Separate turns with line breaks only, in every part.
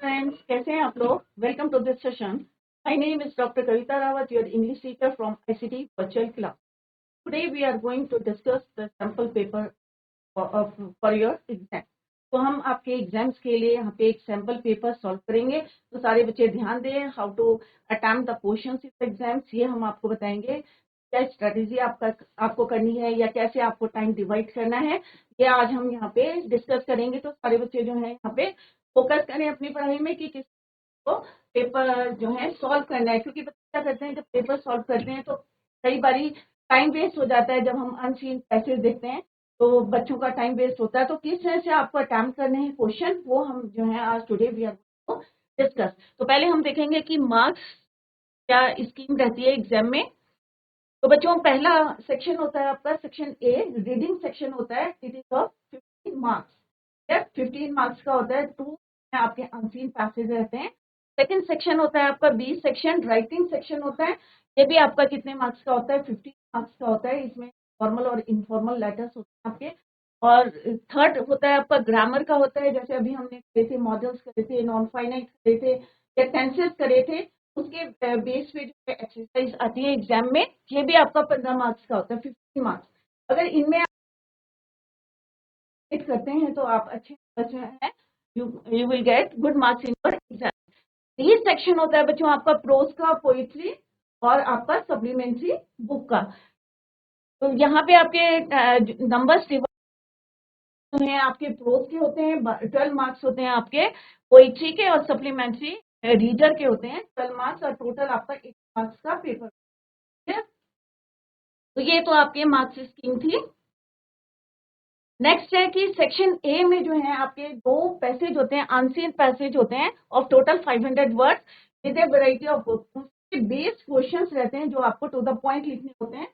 Friends, कैसे हैं आप लोग? Welcome to this session. My name is Dr. Kavita Rawat, your English teacher from ICT Virtual Class. Today we are going to discuss the sample paper for your exam. तो हम आपके exams के लिए यहाँ पे एक सैम्पल पेपर सॉल्व करेंगे। तो सारे बच्चे ध्यान दें, how to attempt the questions in exams, ये हम आपको बताएंगे। क्या स्ट्रेटेजी आपको करनी है या कैसे आपको टाइम डिवाइड करना है, ये आज हम यहाँ पे डिस्कस करेंगे। तो सारे बच्चे जो है यहाँ पे फोकस करें अपनी पढ़ाई में कि किस को पेपर जो है सॉल्व करना है, क्योंकि बच्चे क्या करते हैं जब पेपर सॉल्व करते हैं तो कई बारी टाइम वेस्ट हो जाता है। जब हम अनसीन पैसेज देखते हैं तो बच्चों का टाइम वेस्ट होता है। तो किस तरह से आपको अटेम्प्ट करने हैं क्वेश्चन, वो हम जो है आज टुडे वी आर डिस्कस। तो पहले हम देखेंगे कि मार्क्स क्या स्कीम रहती है एग्जाम में। तो बच्चों पहला सेक्शन होता है आपका सेक्शन ए, रीडिंग सेक्शन होता है। It is of 15 marks. 15 marks का होता है। 2 आपके अनसीन पैसेज रहते हैं। सेकंड सेक्शन होता है आपका बी सेक्शन, राइटिंग सेक्शन होता है। ये भी आपका कितने मार्क्स का होता है? 15 मार्क्स का होता है। इसमें फॉर्मल और इनफॉर्मल लेटर्स होते हैं आपके। और थर्ड होता है आपका ग्रामर का होता है। जैसे अभी हमने करे थे, मॉडल्स करे थे, नॉन फाइनाइट करे थे या टेंसेस करे थे, उसके बेस पे जो एक्सरसाइज आती है एग्जाम में, ये भी आपका 15 मार्क्स का होता है, 15 मार्क्स। अगर इनमें आप करते हैं तो आप अच्छे बच्चे हैं, you will get good marks in your exam. ये सेक्शन होता है बच्चों आपका प्रोज का, पोइट्री और आपका सप्लीमेंट्री बुक का। तो यहाँ पे आपके नंबर्स हैं, आपके प्रोज के होते हैं 12 मार्क्स होते हैं, आपके पोइट्री के और सप्लीमेंट्री रीडर के होते हैं 12 मार्क्स, और टोटल आपका 8 मार्क्स का पेपर है। तो ये तो आपके मार्क्स स्कीम थी। नेक्स्ट है कि सेक्शन ए में जो है आपके 2 पैसेज होते हैं, अनसीन पैसेज होते हैं of total 500 words with A variety of based questions रहते हैं जो आपको टू द पॉइंट लिखने होते हैं।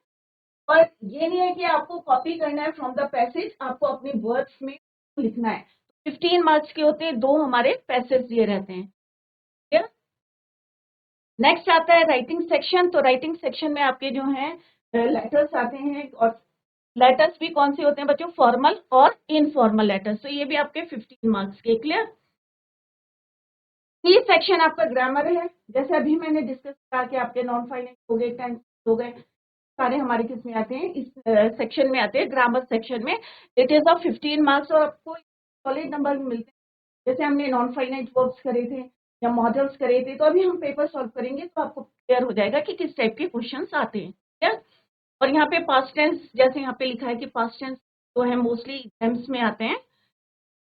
और ये नहीं है कि आपको कॉपी करना है फ्रॉम द पैसेज, आपको अपने वर्ड्स में लिखना है। 15 मार्क्स के होते हैं, 2 हमारे पैसेज दिए रहते हैं। नेक्स्ट आता है राइटिंग सेक्शन। तो राइटिंग सेक्शन में आपके जो है लेटर्स आते हैं, और लेटर्स भी कौन से होते हैं बच्चों? फॉर्मल और इनफॉर्मल लेटर्स। तो ये भी आपके 15 मार्क्स के। क्लियर? ये सेक्शन आपका ग्रामर है। जैसे अभी मैंने डिस्कस किया कि आपके नॉन फाइनेंस हो गए, टेंस हो गए, सारे हमारे किस में आते हैं? इस सेक्शन में आते हैं, ग्रामर सेक्शन में। इट इज ऑफ 15 मार्क्स और आपको सॉलिड नंबर मिलते हैं। जैसे हमने नॉन फाइनेंस वर्ब्स करे थे या मॉडल्स करे थे, तो अभी हम पेपर सॉल्व करेंगे तो आपको क्लियर हो जाएगा कि किस टाइप के क्वेश्चंस आते हैं। क्या? और यहाँ पे पास्ट टेंस, जैसे यहाँ पे लिखा है कि पास्ट टेंस जो है मोस्टली एग्जाम्स में आते हैं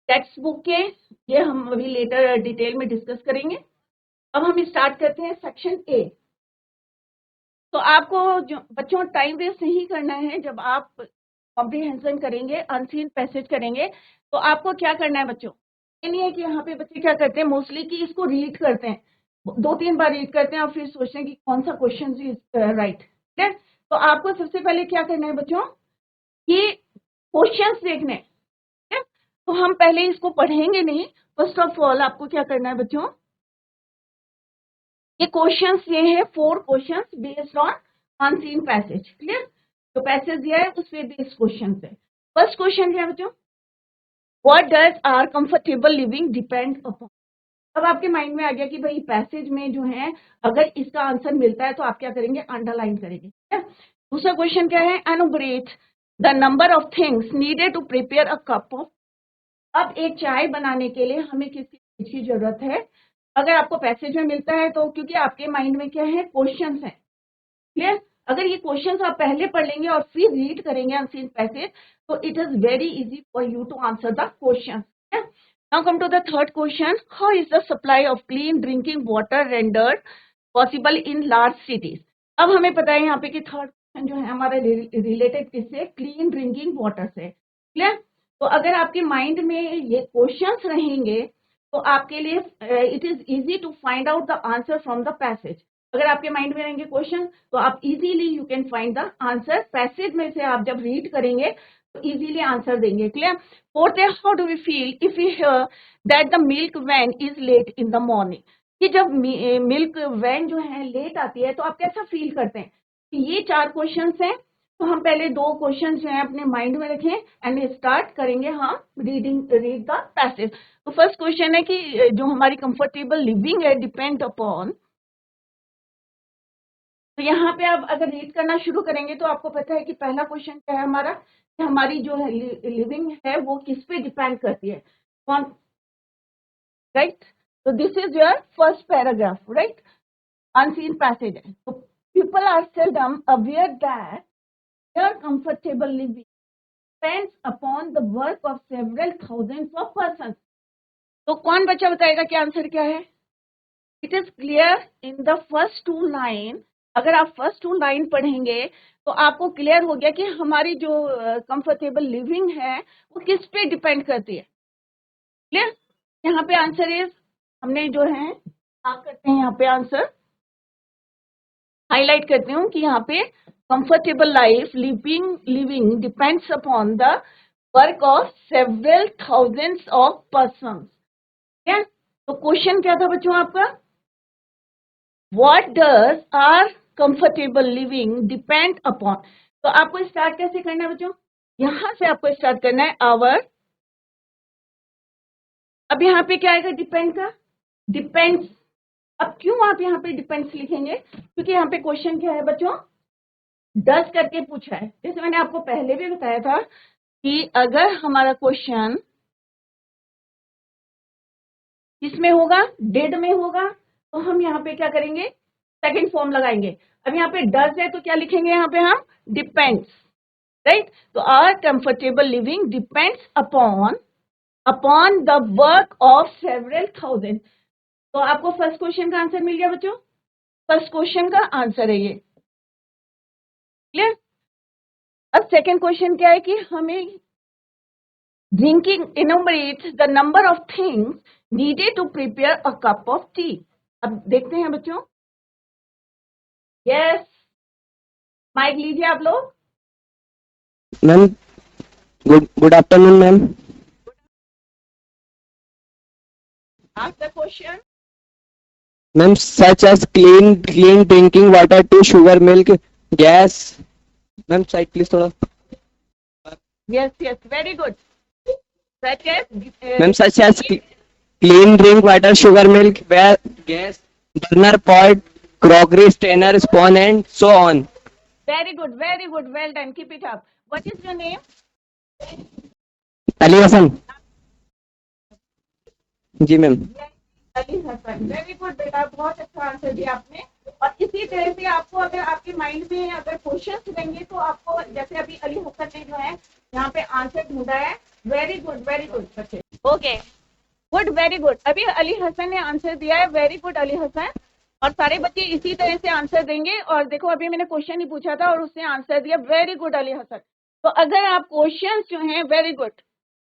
टेक्स्ट बुक के। ये हम अभी लेटर डिटेल में डिस्कस करेंगे। अब हम स्टार्ट करते हैं सेक्शन ए। तो आपको जो बच्चों टाइम वेस्ट नहीं करना है। जब आप कॉम्प्रिहेंशन करेंगे, अनसीन पैसेज करेंगे, तो आपको क्या करना है बच्चों? ये नहीं है कि यहाँ पे बच्चे क्या करते हैं मोस्टली कि इसको रीड करते हैं, 2-3 बार रीड करते हैं और फिर सोचते हैं कि कौन सा क्वेश्चन इज राइट। तो आपको सबसे पहले क्या करना है बच्चों? ये क्वेश्चंस देखने हैं। तो हम पहले इसको पढ़ेंगे नहीं। फर्स्ट ऑफ ऑल आपको क्या करना है बच्चों? ये क्वेश्चंस ये है 4 questions based on unseen passage. Clear? तो पैसेज दिया है उस पे बेस्ड क्वेश्चन है। फर्स्ट क्वेश्चन क्या है बच्चों? What does our comfortable living depend upon? अब आपके माइंड में आ गया कि भाई पैसेज में जो है अगर इसका आंसर मिलता है तो आप क्या करेंगे? अंडरलाइन करेंगे। दूसरा क्वेश्चन क्या है? Enumerate the number of things needed to prepare a cup of. अब एक चाय बनाने के लिए हमें किस चीज की जरूरत है? अगर आपको पैसेज में मिलता है तो क्योंकि आपके माइंड में क्या है? क्वेश्चंस है। क्लियर? अगर ये क्वेश्चंस आप पहले पढ़ लेंगे और फिर रीड करेंगे अनसीन पैसेज, तो it is very easy for you to answer the question. Now come to the third question. How is the supply of clean drinking water rendered possible in large cities? अब हमें पता है यहाँ पे कि third question जो है हमारा रिलेटेड किससे? क्लीन ड्रिंकिंग वाटर से। क्लियर? तो अगर आपके माइंड में ये क्वेश्चंस रहेंगे तो आपके लिए it is easy to find out the answer from the passage. अगर आपके माइंड में रहेंगे क्वेश्चन तो आप easily you can find the answer. Passage में से आप जब रीड करेंगे तो इजीली आंसर देंगे। क्लियर? फोर्थ है, how do we feel if we hear that the milk van is late in the morning? कि जब मिल्क वैन जो है लेट आती है तो आप कैसा फील करते हैं? ये 4 क्वेश्चंस हैं तो हम पहले दो क्वेश्चन जो है अपने माइंड में रखें एंड स्टार्ट करेंगे हम रीड द पैसेज। तो फर्स्ट क्वेश्चन है कि जो हमारी कंफर्टेबल लिविंग है डिपेंड अपॉन। तो यहाँ पे आप अगर रीड करना शुरू करेंगे तो आपको पता है कि पहला क्वेश्चन क्या है हमारा, कि हमारी जो है लिविंग है वो किस पे डिपेंड करती है, कौन, राइट। तो this is your first paragraph, right, unseen passage है। तो people are seldom aware that their comfortable living depends upon the work of several thousands of persons. तो कौन बच्चा बताएगा कि आंसर क्या है? It is clear in the first two line. अगर आप फर्स्ट टू लाइन पढ़ेंगे तो आपको क्लियर हो गया कि हमारी जो कंफर्टेबल लिविंग है वो किस पे डिपेंड करती है। क्लियर? यहाँ पे आंसर इज, हमने जो है आप करते हैं यहाँ पे आंसर हाईलाइट करती हूँ कि यहाँ पे comfortable life living depends upon the work of several thousands of persons. क्या? तो क्वेश्चन क्या था बच्चों आपका? What does our comfortable living depend upon? तो आपको स्टार्ट कैसे करना है बच्चों? यहां से आपको स्टार्ट करना है our। अब यहाँ पे क्या आएगा डिपेंड का? डिपेंड्स। अब क्यों आप यहाँ पे डिपेंड्स लिखेंगे? क्योंकि यहाँ पे क्वेश्चन क्या है बच्चों, डस करके पूछा है। जैसे मैंने आपको पहले भी बताया था कि अगर हमारा क्वेश्चन किसमें होगा, डेड में होगा, तो हम यहाँ पे क्या करेंगे, सेकंड फॉर्म लगाएंगे। अब यहाँ पे डस है तो क्या लिखेंगे यहाँ पे हम, डिपेंड्स, राइट। तो our comfortable living depends upon the work of several thousand. तो आपको फर्स्ट क्वेश्चन का आंसर मिल गया बच्चों, फर्स्ट क्वेश्चन का आंसर है ये। क्लियर? अब सेकेंड क्वेश्चन क्या है कि हमें drinking enumerate the number of things needed to prepare a cup of tea। अब देखते हैं बच्चों। यस, माइक लीजिए आप लोग।
Ma'am good afternoon ma'am.
Ask the question।
Ma'am such as clean drinking water to sugar milk gas. Ma'am side please थोड़ा।
Yes, yes, very good। Such as
ma'am such as clean drink water sugar milk gas burner pot crockery strainer spoon and so on.
very good, well done, keep it up। What is your name?
Ali Hasan. जी ma'am.
Ali Hasan, very good बेटा, बहुत अच्छा answer दिया आपने। और इसी तरह से आपको अगर आपके माइंड में अगर क्वेश्चंस रहेंगे तो आपको, जैसे अभी अली हसन ने जो है यहाँ पे आंसर ढूंढा है, वेरी गुड बच्चे, ओके गुड, वेरी गुड। अभी अली हसन ने आंसर दिया है, वेरी गुड अली हसन। और सारे बच्चे इसी तरह से आंसर देंगे। और देखो अभी मैंने क्वेश्चन ही पूछा था और उसने आंसर दिया, वेरी गुड अली हसन। तो अगर आप क्वेश्चंस जो हैं, वेरी गुड,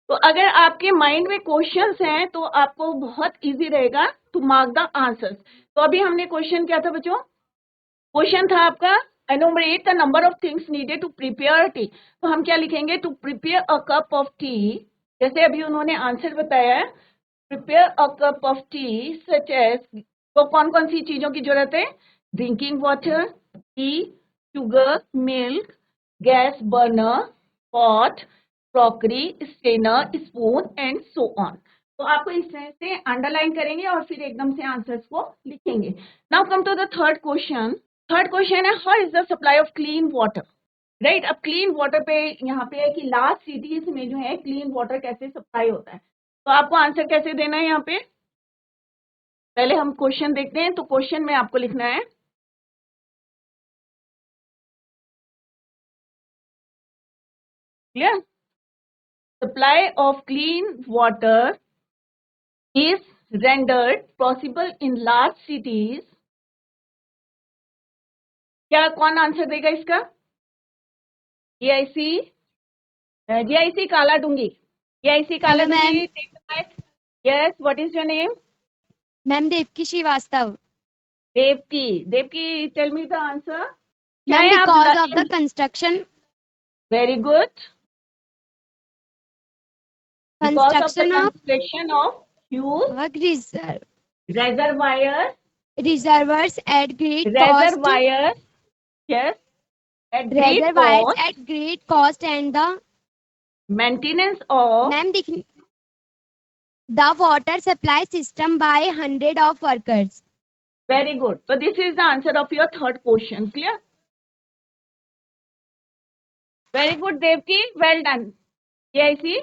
तो अगर आपके माइंड में क्वेश्चंस हैं तो आपको बहुत इजी रहेगा टू मार्क द आंसर्स। तो अभी हमने क्वेश्चन क्या था बच्चों, क्वेश्चन था आपका enumerate the number of things needed to prepare tea. तो हम क्या लिखेंगे, to prepare a cup of tea. जैसे अभी उन्होंने आंसर बताया, prepare a cup of tea such as, तो कौन कौन सी चीजों की जरूरत है, drinking water, tea, sugar, milk, gas burner, pot, crockery, strainer, spoon and so on. तो आपको इस तरह से अंडरलाइन करेंगे और फिर एकदम से आंसर्स को लिखेंगे। Now come to the third question. Third question है, how is the supply of clean water, right. अब क्लीन वाटर पे यहाँ पे है कि लार्ज सिटीज में जो है क्लीन वाटर कैसे सप्लाई होता है। तो आपको आंसर कैसे देना है, यहाँ पे पहले हम क्वेश्चन देखते हैं। तो क्वेश्चन में आपको लिखना है, clear, supply of clean water is rendered possible in large cities। क्या कौन आंसर देगा इसका, GIC Kala Dungi, GIC Kala Dungi. Yes, what is your name?
Ma'am Devaki Srivastava.
Devaki, tell me the answer.
Ma'am because of the construction,
very good,
construction
of huge
reservoirs at great cost,
reservoirs, yes, At great
reservoirs
cost,
at great cost and the
maintenance of
ma'am दिख the water supply system by 100 of workers.
very good. So this is the answer of your third question. Clear? Very good, Devki. Well done. AIC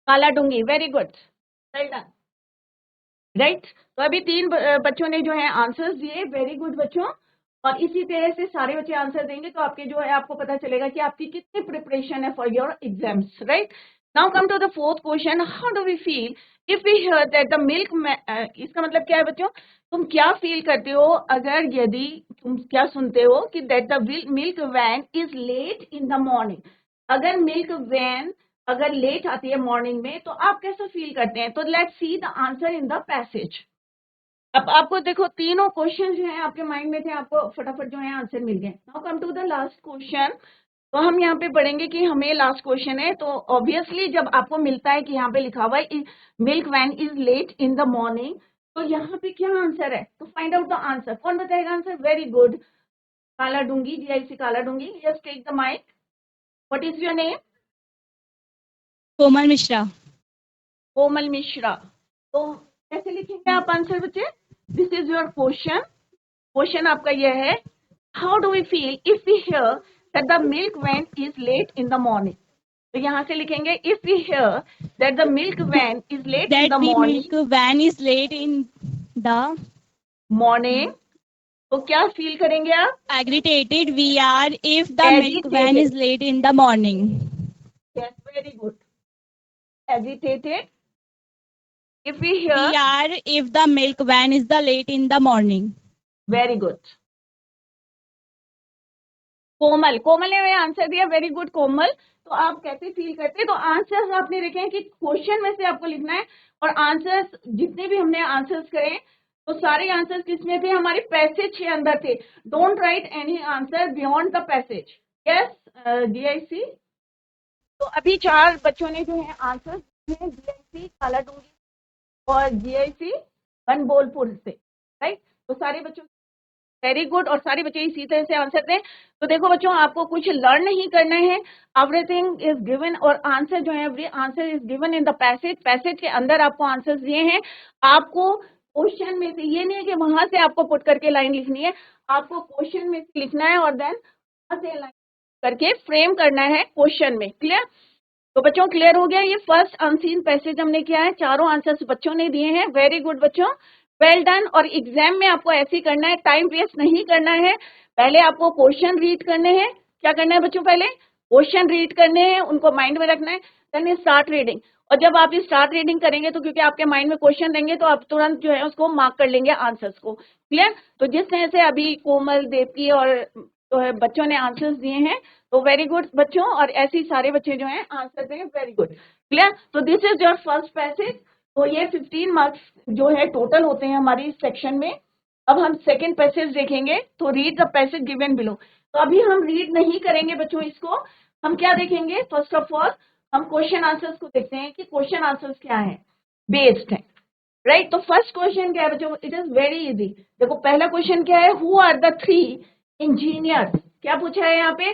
काला डूंगी. Very good. Well done. Right तो अभी तीन बच्चों ने जो है answers दिए. Very good बच्चों. और इसी तरह से सारे बच्चे आंसर देंगे तो आपके जो है आपको पता चलेगा कि आपकी कितनी प्रिपरेशन है for your exams. Right now come to the fourth question. How do we feel if we hear that the milk. इसका मतलब क्या है बच्चों? तुम क्या फील करते हो अगर यदि तुम क्या सुनते हो कि that the milk van is late in the morning. अगर मिल्क वैन अगर लेट आती है मॉर्निंग में तो आप कैसा फील करते हैं? तो let's see the answer in the passage. अब आपको देखो तीनों क्वेश्चन जो हैं आपके माइंड में थे, आपको फटाफट जो है आंसर मिल गए. Now come to the last question. तो हम यहाँ पे पढ़ेंगे कि हमें लास्ट क्वेश्चन है. तो ऑब्वियसली जब आपको मिलता है कि यहाँ पे लिखा हुआ है milk van is late in the morning, तो यहाँ पे क्या आंसर है? तो फाइंड आउट द आंसर. कौन बताएगा आंसर? Very good. काला Dungi, GIC Kala Dungi. Yes, take the mike. What is your name?
Komal Mishra.
Komal Mishra. तो कैसे लिखेंगे आप आंसर बच्चे? This is your question. Question आपका यह है, how do we feel if we hear that the milk van is late in the morning. तो यहाँ से लिखेंगे if we hear that the milk van is late in the morning.
milk van is late in the
morning. तो क्या feel करेंगे आप?
agitated we are if the milk van
Agitated.
is late in the morning.
Yes, very good. Agitated. If we hear,
We are if the milk van is the late in the morning.
very good. कोमल, कोमल ने answer दिया. Very good कोमल. तो आप कैसे feel करते हैं? तो answers आपने देखे हैं कि क्वेश्चन में से आपको लिखना है. और आंसर्स जितने भी हमने आंसर्स करे तो सारे आंसर्स किसमें थे? हमारे पैसेज के अंदर थे. Don't write any answer beyond the passage. Yes GIC. तो अभी 4 बच्चों ने जो है आंसर दिए. GIC काला डूंगी और GIC वन बोलपुर से. राइट तो सारे बच्चों वेरी गुड. और सारे बच्चे इसी तरह से आंसर दें. तो देखो बच्चों आपको कुछ लर्न नहीं करना है. एवरीथिंग इज गिवन और आंसर जो है every answer is given in the passage. Passage के अंदर आपको आंसर्स दिए हैं. आपको क्वेश्चन में से, ये नहीं है कि वहां से आपको पुट करके लाइन लिखनी है. आपको क्वेश्चन में से लिखना है और देन वहां से लाइन करके फ्रेम करना है क्वेश्चन में. क्लियर? तो बच्चों क्लियर हो गया. ये फर्स्ट अनसीन पैसेज हमने किया है. चारों आंसर्स बच्चों ने दिए हैं. वेरी गुड बच्चों, वेल डन. और एग्जाम में आपको ऐसे ही करना है, टाइम वेस्ट नहीं करना है. पहले आपको क्वेश्चन रीड करने हैं. क्या करना है बच्चों? पहले क्वेश्चन रीड करने हैं, उनको माइंड में रखना है. Then start reading. और जब आप स्टार्ट रीडिंग करेंगे तो क्योंकि आपके माइंड में क्वेश्चन देंगे तो आप तुरंत जो है उसको मार्क कर लेंगे आंसर्स को. क्लियर? तो जिस तरह से अभी कोमल, देवकी और जो है बच्चों ने आंसर्स दिए हैं तो वेरी गुड बच्चों. और ऐसे ही सारे बच्चे जो हैं आंसर देंगे. Very good. क्लियर? तो this is your first passage. तो ये 15 मार्क्स जो है टोटल होते हैं हमारी इस सेक्शन में. अब हम सेकंड पैसेज देखेंगे. तो read the passage given below. तो अभी हम रीड नहीं करेंगे बच्चों इसको. हम क्या देखेंगे? फर्स्ट ऑफ ऑल हम क्वेश्चन आंसर्स को देखते हैं कि क्वेश्चन आंसर्स क्या है, बेस्ड है. राइट तो फर्स्ट क्वेश्चन क्या है बच्चों? It is very easy. देखो पहला क्वेश्चन क्या है? Who are the 3 engineers. क्या पूछा है यहाँ पे?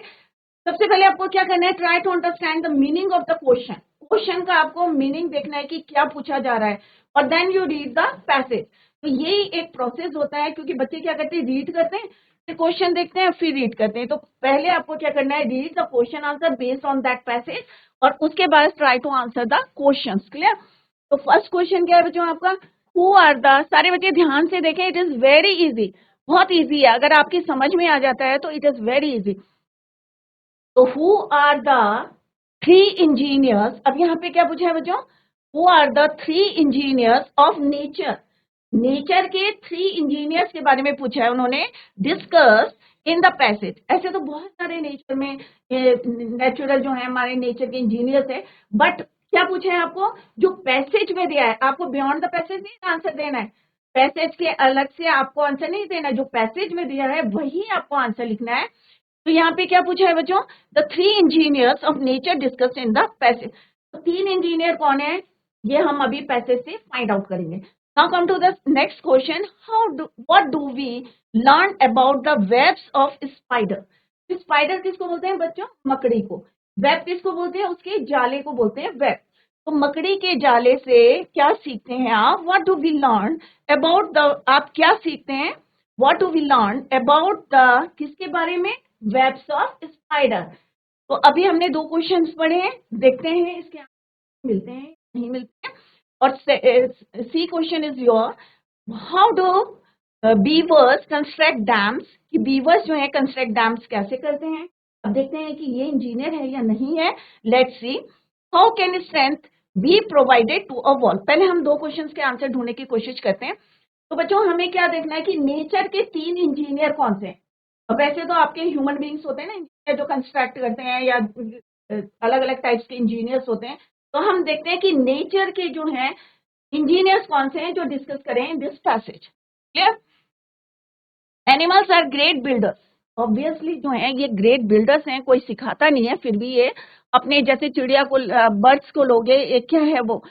सबसे पहले आपको क्या करना है? Try to understand the meaning of the question. Question का आपको मीनिंग देखना है कि क्या पूछा जा रहा है. और then you read the passage. तो यही एक प्रोसेस होता है क्योंकि बच्चे क्या करते हैं? रीड करते हैं, फिर क्वेश्चन देखते हैं, फिर रीड करते हैं. तो पहले आपको क्या करना है? Read the question answer based on that passage और उसके बाद try to answer the questions. Clear? तो फर्स्ट क्वेश्चन क्या है बच्चों आपका? Who are the. सारे बच्चे ध्यान से देखें. It is very easy. बहुत इजी है. अगर आपकी समझ में आ जाता है तो इट इज वेरी इजी. तो हु आर द 3 इंजीनियर्स. अब यहाँ पे क्या पूछा है बच्चों? Who are the 3 engineers of nature. Nature के 3 इंजीनियर्स के बारे में पूछा है उन्होंने. Discuss in the passage. ऐसे तो बहुत सारे नेचर में नेचुरल जो है हमारे नेचर के इंजीनियर्स है. बट क्या पूछा है आपको? जो पैसेज में दिया है आपको बियॉन्ड द पैसेज नहीं आंसर देना है. पैसेज के अलग से आपको आंसर नहीं देना. जो पैसेज में दिया है वही आपको आंसर लिखना है. तो यहाँ पे क्या पूछा है बच्चों? The 3 engineers of nature discussed in the passage. तो 3 इंजीनियर कौन है ये हम अभी पैसेज से फाइंड आउट करेंगे. Now come to the next question. What do we learn about the webs of spider? Spider किसको बोलते हैं बच्चों? मकड़ी को। वेब किसको बोलते हैं? उसके जाले को बोलते हैं वेब। तो मकड़ी के जाले से क्या सीखते हैं आप? What do we learn about the, आप क्या सीखते हैं? What do we learn about the, किसके बारे में? Webs of spider. तो अभी हमने 2 क्वेश्चंस पढ़े हैं, देखते हैं इसके आंसर मिलते हैं नहीं मिलते हैं। और C question is your, how do beavers construct dams, कि बीवर्स जो है कंस्ट्रक्ट डैम्स कैसे करते हैं। अब देखते हैं कि ये इंजीनियर है या नहीं है। Let's see, how can strength be provided to a wall. पहले हम 2 क्वेश्चंस के आंसर ढूंढने की कोशिश करते हैं। तो बच्चों हमें क्या देखना है कि नेचर के 3 इंजीनियर कौन से हैं। अब वैसे तो आपके ह्यूमन बींग्स होते हैं ना इंजीनियर, जो कंस्ट्रक्ट करते हैं, या अलग अलग टाइप्स के इंजीनियर्स होते हैं। तो हम देखते हैं कि नेचर के जो हैं इंजीनियर्स कौन से हैं जो डिस्कस करें in this passage. Clear? Animals are great builders. Obviously जो है ये ग्रेट बिल्डर्स हैं, कोई सिखाता नहीं है, फिर भी ये अपने जैसे चिड़िया को, बर्ड्स को लोगे, ये क्या है, वो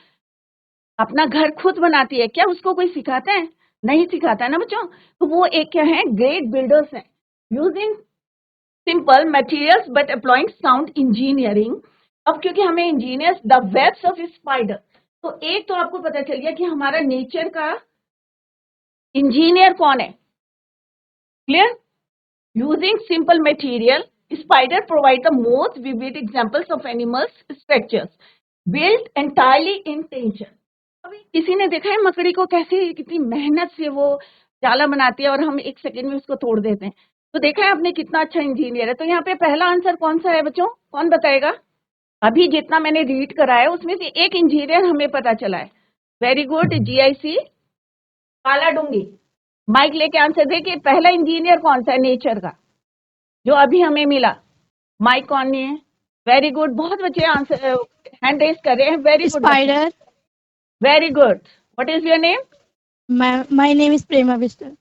अपना घर खुद बनाती है, क्या उसको कोई सिखाता है? नहीं सिखाता है ना बच्चों। तो वो एक क्या है, ग्रेट बिल्डर्स हैं। Using simple materials but applying sound engineering. अब क्योंकि हमें engineers the webs of spider, तो एक तो आपको पता चल गया कि हमारा नेचर का इंजीनियर कौन है। Clear? Using simple material, spider provide the most vivid examples of animals structures built entirely in tension. अभी किसी ने देखा है मकड़ी को कैसे, कितनी मेहनत से वो जाला बनाती है और हम 1 सेकेंड में उसको तोड़ देते हैं। तो देखा है आपने कितना अच्छा इंजीनियर है। तो यहाँ पे पहला आंसर कौन सा है बच्चों? कौन बताएगा? अभी जितना मैंने रीड करा है उसमें से एक इंजीनियर हमें पता चला है। Very good, GIC Kala डूंगी। Mic लेके आंसर दे कि पहला इंजीनियर कौन सा है नेचर का जो अभी हमें मिला। माइक कौन नहीं है? वेरी गुड, बहुत बच्चे आंसर हैंड रेज कर रहे हैं। Very good,
Spider.
Very good. What is your name?
My name is Prema Vishnu.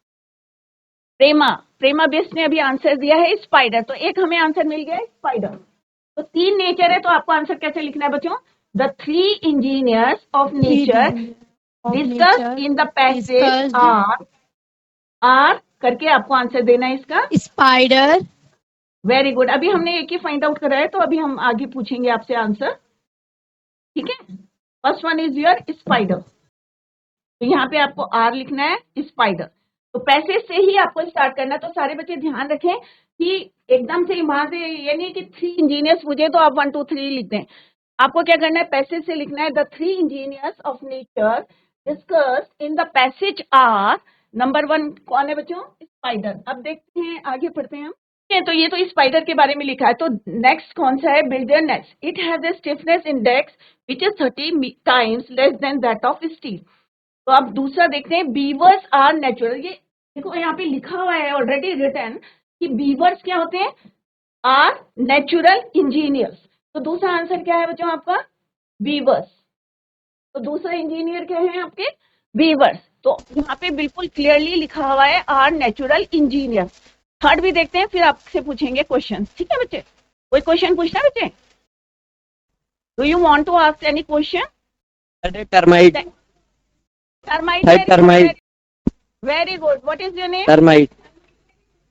प्रेमा बिस्ट ने अभी आंसर दिया है स्पाइडर। तो एक हमें आंसर मिल गया है स्पाइडर। तो 3 नेचर है, तो आपको आंसर कैसे लिखना है बच्चों? The 3 engineers of nature discuss in the passage are करके आपको आंसर देना है इसका।
Spider.
Very good. अभी हमने एक ही फाइंड आउट करा है, तो अभी हम आगे पूछेंगे आपसे आंसर। ठीक है, first one is your spider. तो यहाँ पे आपको आर लिखना है, स्पाइडर। तो पैसेज से ही आपको स्टार्ट करना। तो सारे बच्चे ध्यान रखें कि एकदम से वहां से ये नहीं कि 3 इंजीनियर्स पूछे तो आप 1 2 3 लिख दें। आपको क्या करना है, पैसेज से लिखना है। The 3 engineers of nature discussed in the passage are. Number 1 कौन है बच्चों? स्पाइडर। अब देखते हैं, आगे पढ़ते हैं हम। तो ये तो स्पाइडर के बारे में लिखा है। तो नेक्स्ट कौन सा है? Build their nest. It has a stiffness index which is 30 times less than that of steel. तो अब दूसरा देखते हैं, बीवर्स आर नेचुरल। ये देखो यहाँ पे लिखा हुआ है ऑलरेडी रिटन कि बीवर्स क्या होते हैं? Are natural engineers. तो दूसरा आंसर क्या है बच्चों आपका? बीवर्स। तो दूसरा इंजीनियर क्या है आपके? बीवर्स। तो यहाँ पे बिल्कुल क्लियरली लिखा हुआ है आर नेचुरल इंजीनियर। थर्ड भी देखते हैं, फिर आपसे पूछेंगे क्वेश्चन। ठीक है बच्चे, कोई क्वेश्चन पूछना बच्चे? Do you want to ask any question?
Termite.
Termite. Very good. What is your name?
Termite.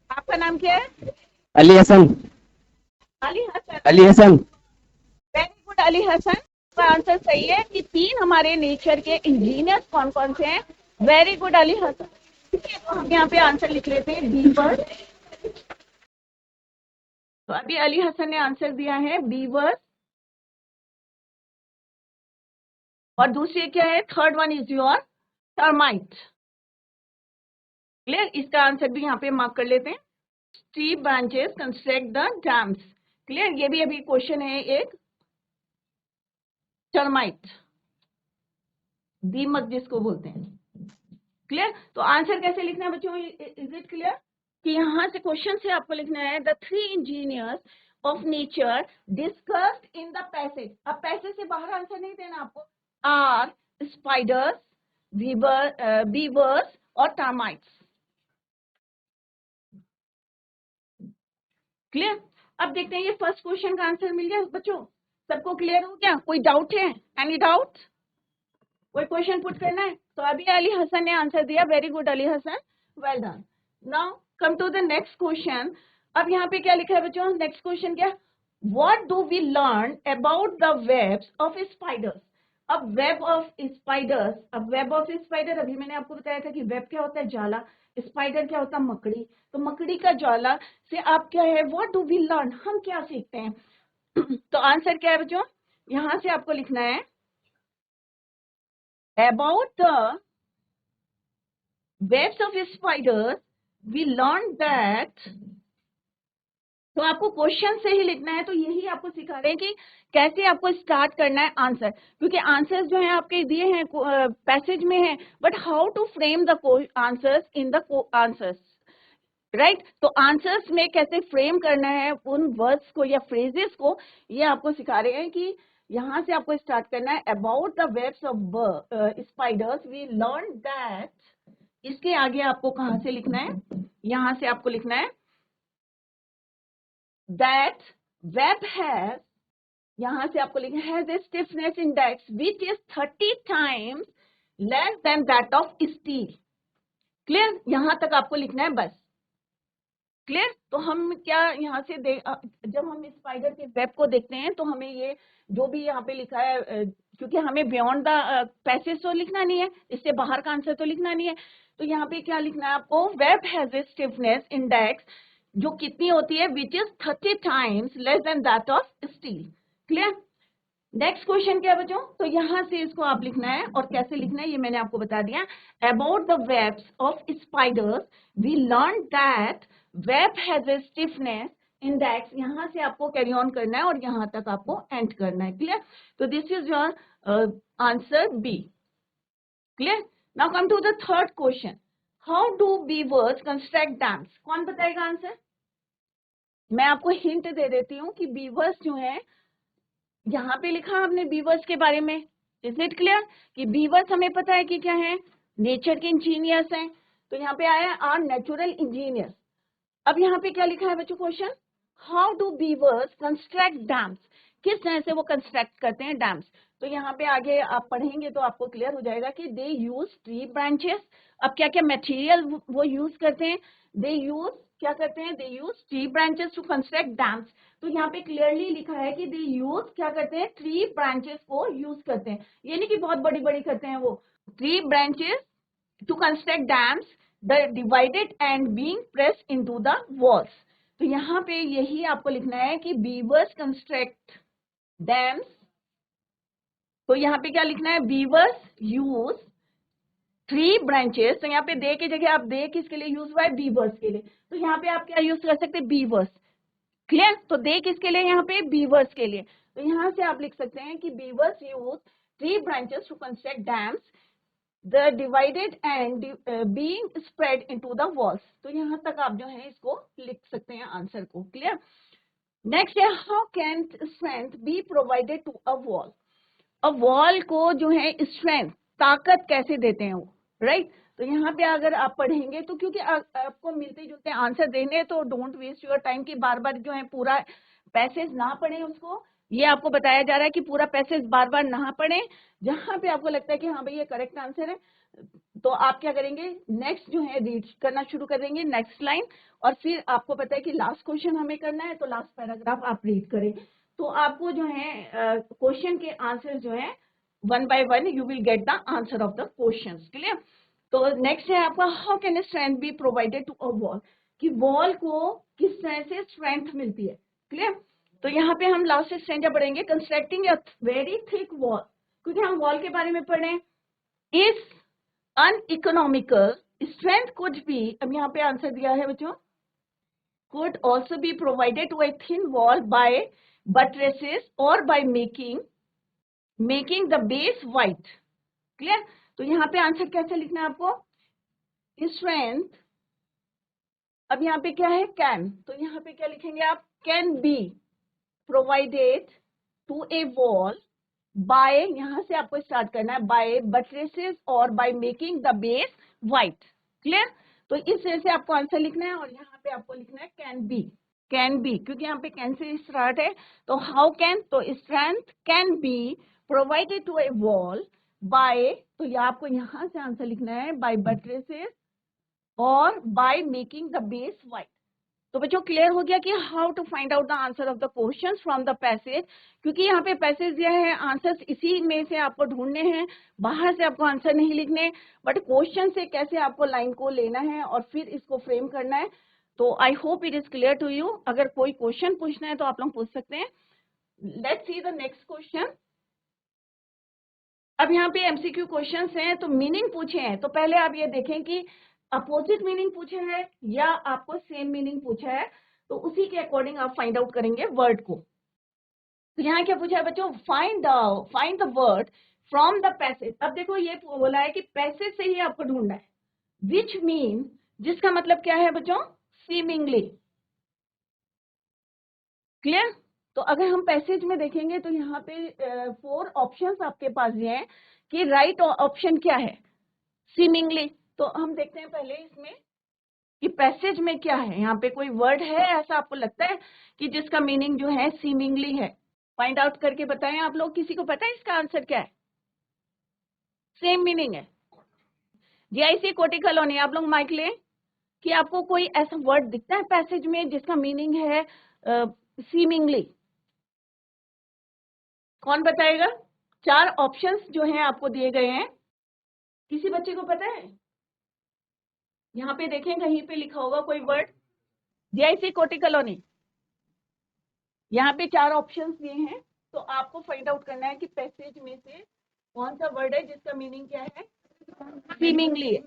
आपका नाम क्या है?
अली हसन।
अली हसन।
अली हसन।
Very good Ali Hasan. तो आंसर सही है कि 3 हमारे नेचर के इंजीनियर्स कौन कौन से हैं। Very good Ali Hasan. ठीक है, तो हम यहाँ पे आंसर लिख लेते हैं बीवर। तो अभी अली हसन ने आंसर दिया है बीवर। और दूसरी क्या है? Third one is your termite. Clear? इसका आंसर भी यहाँ पे मार्क कर लेते हैं। Steep branches construct the dams. Clear? ये भी अभी क्वेश्चन है एक। टर्माइट, दीमक जिसको बोलते हैं। क्लियर? तो आंसर कैसे लिखना है बच्चों? इज इट क्लियर कि यहाँ से क्वेश्चन से आपको लिखना है the 3 engineers of nature discussed in the passage. अब पैसेज से बाहर आंसर नहीं देना आपको। आर स्पाइडर्स, बीवर्स और टर्माइट्स। क्लियर? अब देखते हैं, ये फर्स्ट क्वेश्चन का आंसर मिल गया बच्चों। सबको क्लियर हो गया? कोई डाउट है? Any doubt? कोई क्वेश्चन पुट करना है? तो अभी अली हसन ने आंसर दिया। Very good Ali Hasan, well done. Now come to the next question. अब यहाँ पे क्या लिखा है बच्चों, नेक्स्ट क्वेश्चन क्या, what do we learn about the webs of spiders. अब वेब ऑफ स्पाइडर्स, अब वेब ऑफ स्पाइडर, अभी मैंने आपको बताया था कि वेब क्या होता है, जाला, स्पाइडर क्या होता है, मकड़ी। तो मकड़ी का जाला से आप क्या है, व्हाट डू वी लर्न, हम क्या सीखते हैं। तो आंसर क्या है बच्चों, यहां से आपको लिखना है about the webs of spiders we learn that. तो आपको क्वेश्चन से ही लिखना है, तो यही आपको सिखा रहे हैं कि कैसे आपको स्टार्ट करना है आंसर, क्योंकि आंसर्स जो है आपके दिए हैं पैसेज में है, but how to frame the answers in the answers, right. तो आंसर्स में कैसे फ्रेम करना है उन वर्ड्स को या फ्रेजेस को, ये आपको सिखा रहे हैं कि यहां से आपको स्टार्ट करना है about the webs of spiders we learn that. इसके आगे आपको कहां से लिखना है, यहां से आपको लिखना है that web has, यहां से आपको लिखना है a stiffness index which is 30 times less than that of steel। Clear, यहां तक आपको लिखना है बस। क्लियर, तो हम क्या यहाँ से जब हम स्पाइडर के वेब को देखते हैं तो हमें ये जो भी यहाँ पे लिखा है, क्योंकि हमें बियॉन्ड द पैसेज तो लिखना नहीं है, इससे बाहर का आंसर तो लिखना नहीं है, तो यहाँ पे क्या लिखना है आपको, web has a stiffness index जो कितनी होती है, विच is 30 times less than that of steel. Clear, next question क्या बच्चों, तो यहां से इसको आप लिखना है, और कैसे लिखना है ये मैंने आपको बता दिया। About the webs of spiders we learn that web has a stiffness index, यहां से आपको कैरी ऑन करना है और यहां तक आपको एंड करना है। क्लियर, तो this is your answer B. Clear, now come to the third question, how do beavers construct dams. कौन बताएगा आंसर, मैं आपको हिंट दे देती हूँ कि बीवर्स जो है, यहाँ पे लिखा हमने बीवर्स के बारे में, इज इट क्लियर कि बीवर्स हमें पता है कि क्या है, नेचर के इंजीनियर्स हैं, तो यहाँ पे आया आर नेचुरल इंजीनियर्स। अब यहाँ पे क्या लिखा है बच्चों question, how do beavers construct dams, किस तरह से वो कंस्ट्रक्ट करते हैं डैम्स। तो यहाँ पे आगे आप पढ़ेंगे तो आपको क्लियर हो जाएगा कि दे यूज ट्री ब्रांचेस। अब क्या क्या मटेरियल वो यूज करते हैं, दे यूज क्या करते हैं, they use tree branches to construct dams. तो यहाँ पे क्लियरली लिखा है कि दे यूज क्या करते हैं, ट्री ब्रांचेस को यूज करते हैं, ये नहीं कि बहुत बड़ी बड़ी करते हैं, वो tree branches to construct dams the divided and being press into the walls. तो यहाँ पे यही आपको लिखना है कि बीवर्स कंस्ट्रक्ट डैम्स, तो यहाँ पे क्या लिखना है, बीवर्स यूज ट्री ब्रांचेस, तो यहाँ पे दे की जगह आप दे किसके लिए यूज हुआ है, बीवर्स के लिए, तो यहाँ पे आप क्या यूज कर सकते हैं, बीवर्स। क्लियर, तो दे किसके लिए, यहाँ पे बीवर्स के लिए, तो यहाँ से आप लिख सकते हैं कि beavers use tree branches to construct dams the divided and being spread into the walls. तो यहाँ तक आप जो है इसको लिख सकते हैं आंसर को। क्लियर, नेक्स्ट है how can strength be provided to a wall. अब वॉल को जो है स्ट्रेंथ, ताकत कैसे देते हैं वो, राइट। तो यहाँ पे अगर आप पढ़ेंगे तो क्योंकि आपको मिलते जुलते आंसर देने, तो डोंट वेस्ट योर टाइम कि बार बार जो है पूरा पैसेज ना पढ़े उसको, ये आपको बताया जा रहा है कि पूरा पैसेज बार बार ना पढ़े, जहां पे आपको लगता है कि हाँ भाई ये करेक्ट आंसर है, तो आप क्या करेंगे, नेक्स्ट जो है रीड करना शुरू कर देंगे, नेक्स्ट लाइन, और फिर आपको पता है कि लास्ट क्वेश्चन हमें करना है, तो लास्ट पैराग्राफ आप रीड करें, तो आपको जो है क्वेश्चन के आंसर जो है one by one you will get the answer of the question. Clear, तो नेक्स्ट है आपका how can strength be provided to a wall, कि वॉल को किस तरह से स्ट्रेंथ मिलती है। क्लियर, तो यहाँ पे हम लास्ट स्ट्रेंथ जब पढ़ेंगे constructing a very thick wall, क्योंकि हम वॉल के बारे में पढ़े, इस अनइकोनॉमिकल स्ट्रेंथ कुड बी, अब यहाँ पे आंसर दिया है बच्चों, could also be provided to a thin wall by buttresses or by making the base white। Clear, तो यहाँ पे आंसर कैसे लिखना है आपको, स्ट्रेंथ, अब यहाँ पे क्या है कैन, तो यहाँ पे क्या लिखेंगे आप, can be provided to a wall by, यहां से आपको स्टार्ट करना है, बाय बटरेसेस और by making the base wide. Clear, तो इस तरह से आपको आंसर लिखना है, और यहाँ पे आपको लिखना है कैन बी, क्योंकि यहाँ पे कैन से स्टार्ट है, तो हाउ कैन, तो strength can be provided to a wall by, तो ये आपको यहाँ से आंसर लिखना है, बाय बटरेसेस और by making the base wide. तो बच्चों क्लियर हो गया कि how to find out the answer of the questions from the passage, क्योंकि यहाँ पे पैसेज दिया है, आंसर्स इसी में से आपको ढूंढने हैं, बाहर से आपको आंसर नहीं लिखने, बट क्वेश्चन से कैसे आपको लाइन को लेना है और फिर इसको फ्रेम करना है। तो I hope it is clear to you. अगर कोई क्वेश्चन पूछना है तो आप लोग पूछ सकते हैं। Let's see the next question. अब यहाँ पे एमसीक्यू क्वेश्चंस हैं, तो मीनिंग पूछे हैं, तो पहले आप ये देखें कि अपोजिट मीनिंग पूछा है या आपको सेम मीनिंग पूछा है, तो उसी के अकॉर्डिंग आप फाइंड आउट करेंगे वर्ड को। तो यहाँ क्या पूछा है बच्चों, find the word from the passage. अब देखो ये बोला है कि पैसेज से ही आपको ढूंढना है, विच मीन, जिसका मतलब क्या है बच्चों, सीमिंगली। क्लियर? तो अगर हम पैसेज में देखेंगे तो यहाँ पे 4 ऑप्शंस आपके पास ये हैं कि राइट ऑप्शन क्या है, सीमिंगली। तो हम देखते हैं पहले इसमें कि पैसेज में क्या है। यहाँ पे कोई वर्ड है ऐसा आपको लगता है कि जिसका मीनिंग जो है सीमिंगली है? फाइंड आउट करके बताएं आप लोग, किसी को पता है इसका आंसर क्या है? सेम मीनिंग है। जीआईसी कोटी कॉलोनी, आप लोग माइक लें कि आपको कोई ऐसा वर्ड दिखता है पैसेज में जिसका मीनिंग है सीमिंगली? कौन बताएगा? 4 ऑप्शंस जो हैं आपको दिए गए हैं, किसी बच्चे को पता है? यहाँ पे देखें कहीं पे लिखा होगा कोई वर्ड, जीआईसी कोटी कॉलोनी। यहाँ पे 4 ऑप्शंस दिए हैं, तो आपको फाइंड आउट करना है कि पैसेज में से कौन सा वर्ड है जिसका मीनिंग क्या है, सीमिंगली है।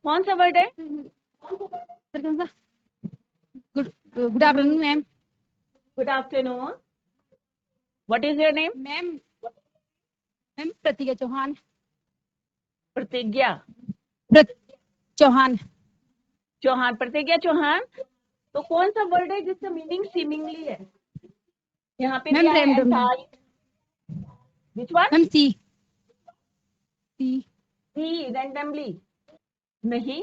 कौन सा वर्ड है?
Good afternoon ma'am.
Good afternoon, what is your name?
Ma'am Pratigya Chauhan.
Pratigya
Chauhan.
Chauhan, Pratigya Chauhan. तो कौन सा वर्ड है जिसका मीनिंग सीमिंगली है? यहाँ पे
मैम
दिया है
randomly।
entire। Which one?
Ma'am C
randomly नहीं,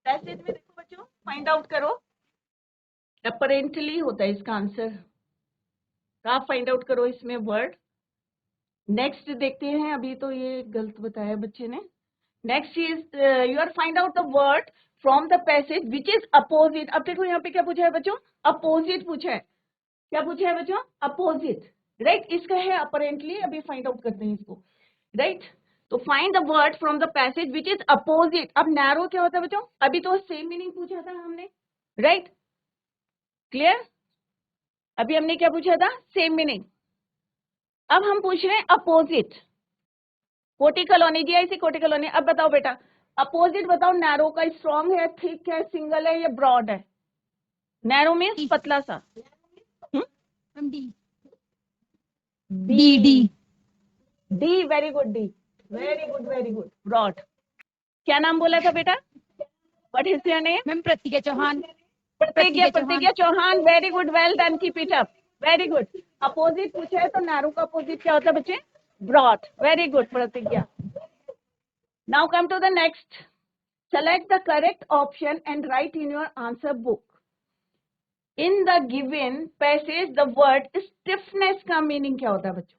पैसेज में देखो बच्चों, फाइंड आउट करो, अपरेंटली होता है इसका आंसर। तो आप फाइंड आउट करो इसमें वर्ड। नेक्स्ट देखते हैं, अभी तो ये गलत बताया बच्चे ने। Next is you are find out the word from the passage which is opposite. अब देखो यहाँ पे क्या पूछा है बच्चों, अपोजिट पूछा है। क्या पूछा है बच्चों? Opposite, right. इसका है अपरेंटली, अभी फाइंड आउट करते हैं इसको, राइट। तो find the word from the passage which is opposite. अब नैरो क्या होता है बच्चों? अभी तो सेम मीनिंग पूछा था हमने, राइट। क्लियर? अभी हमने क्या पूछा था? Same meaning. अब हम पूछ रहे हैं अपोजिट। कोटी कॉलोनी, जीआईसी कोटी कॉलोनी। अब बताओ बेटा, अपोजिट बताओ, नैरो का स्ट्रॉन्ग है, थिक है, सिंगल है या ब्रॉड है? नैरो मीन्स पतला सा। D, very good, D, very good, very good. Broad. क्या नाम बोला था बेटा? What is your name?
Ma'am Pratigya Chauhan.
Pratigya Chauhan, very good, well done, keep it up, very good. Opposite पूछा है तो नैरो का अपोजिट क्या होता है बच्चे? Broad, very good Pratigya. Now come to the next. Select the correct option and write in your answer book. In the given passage the word stiffness का meaning क्या होता है बच्चों?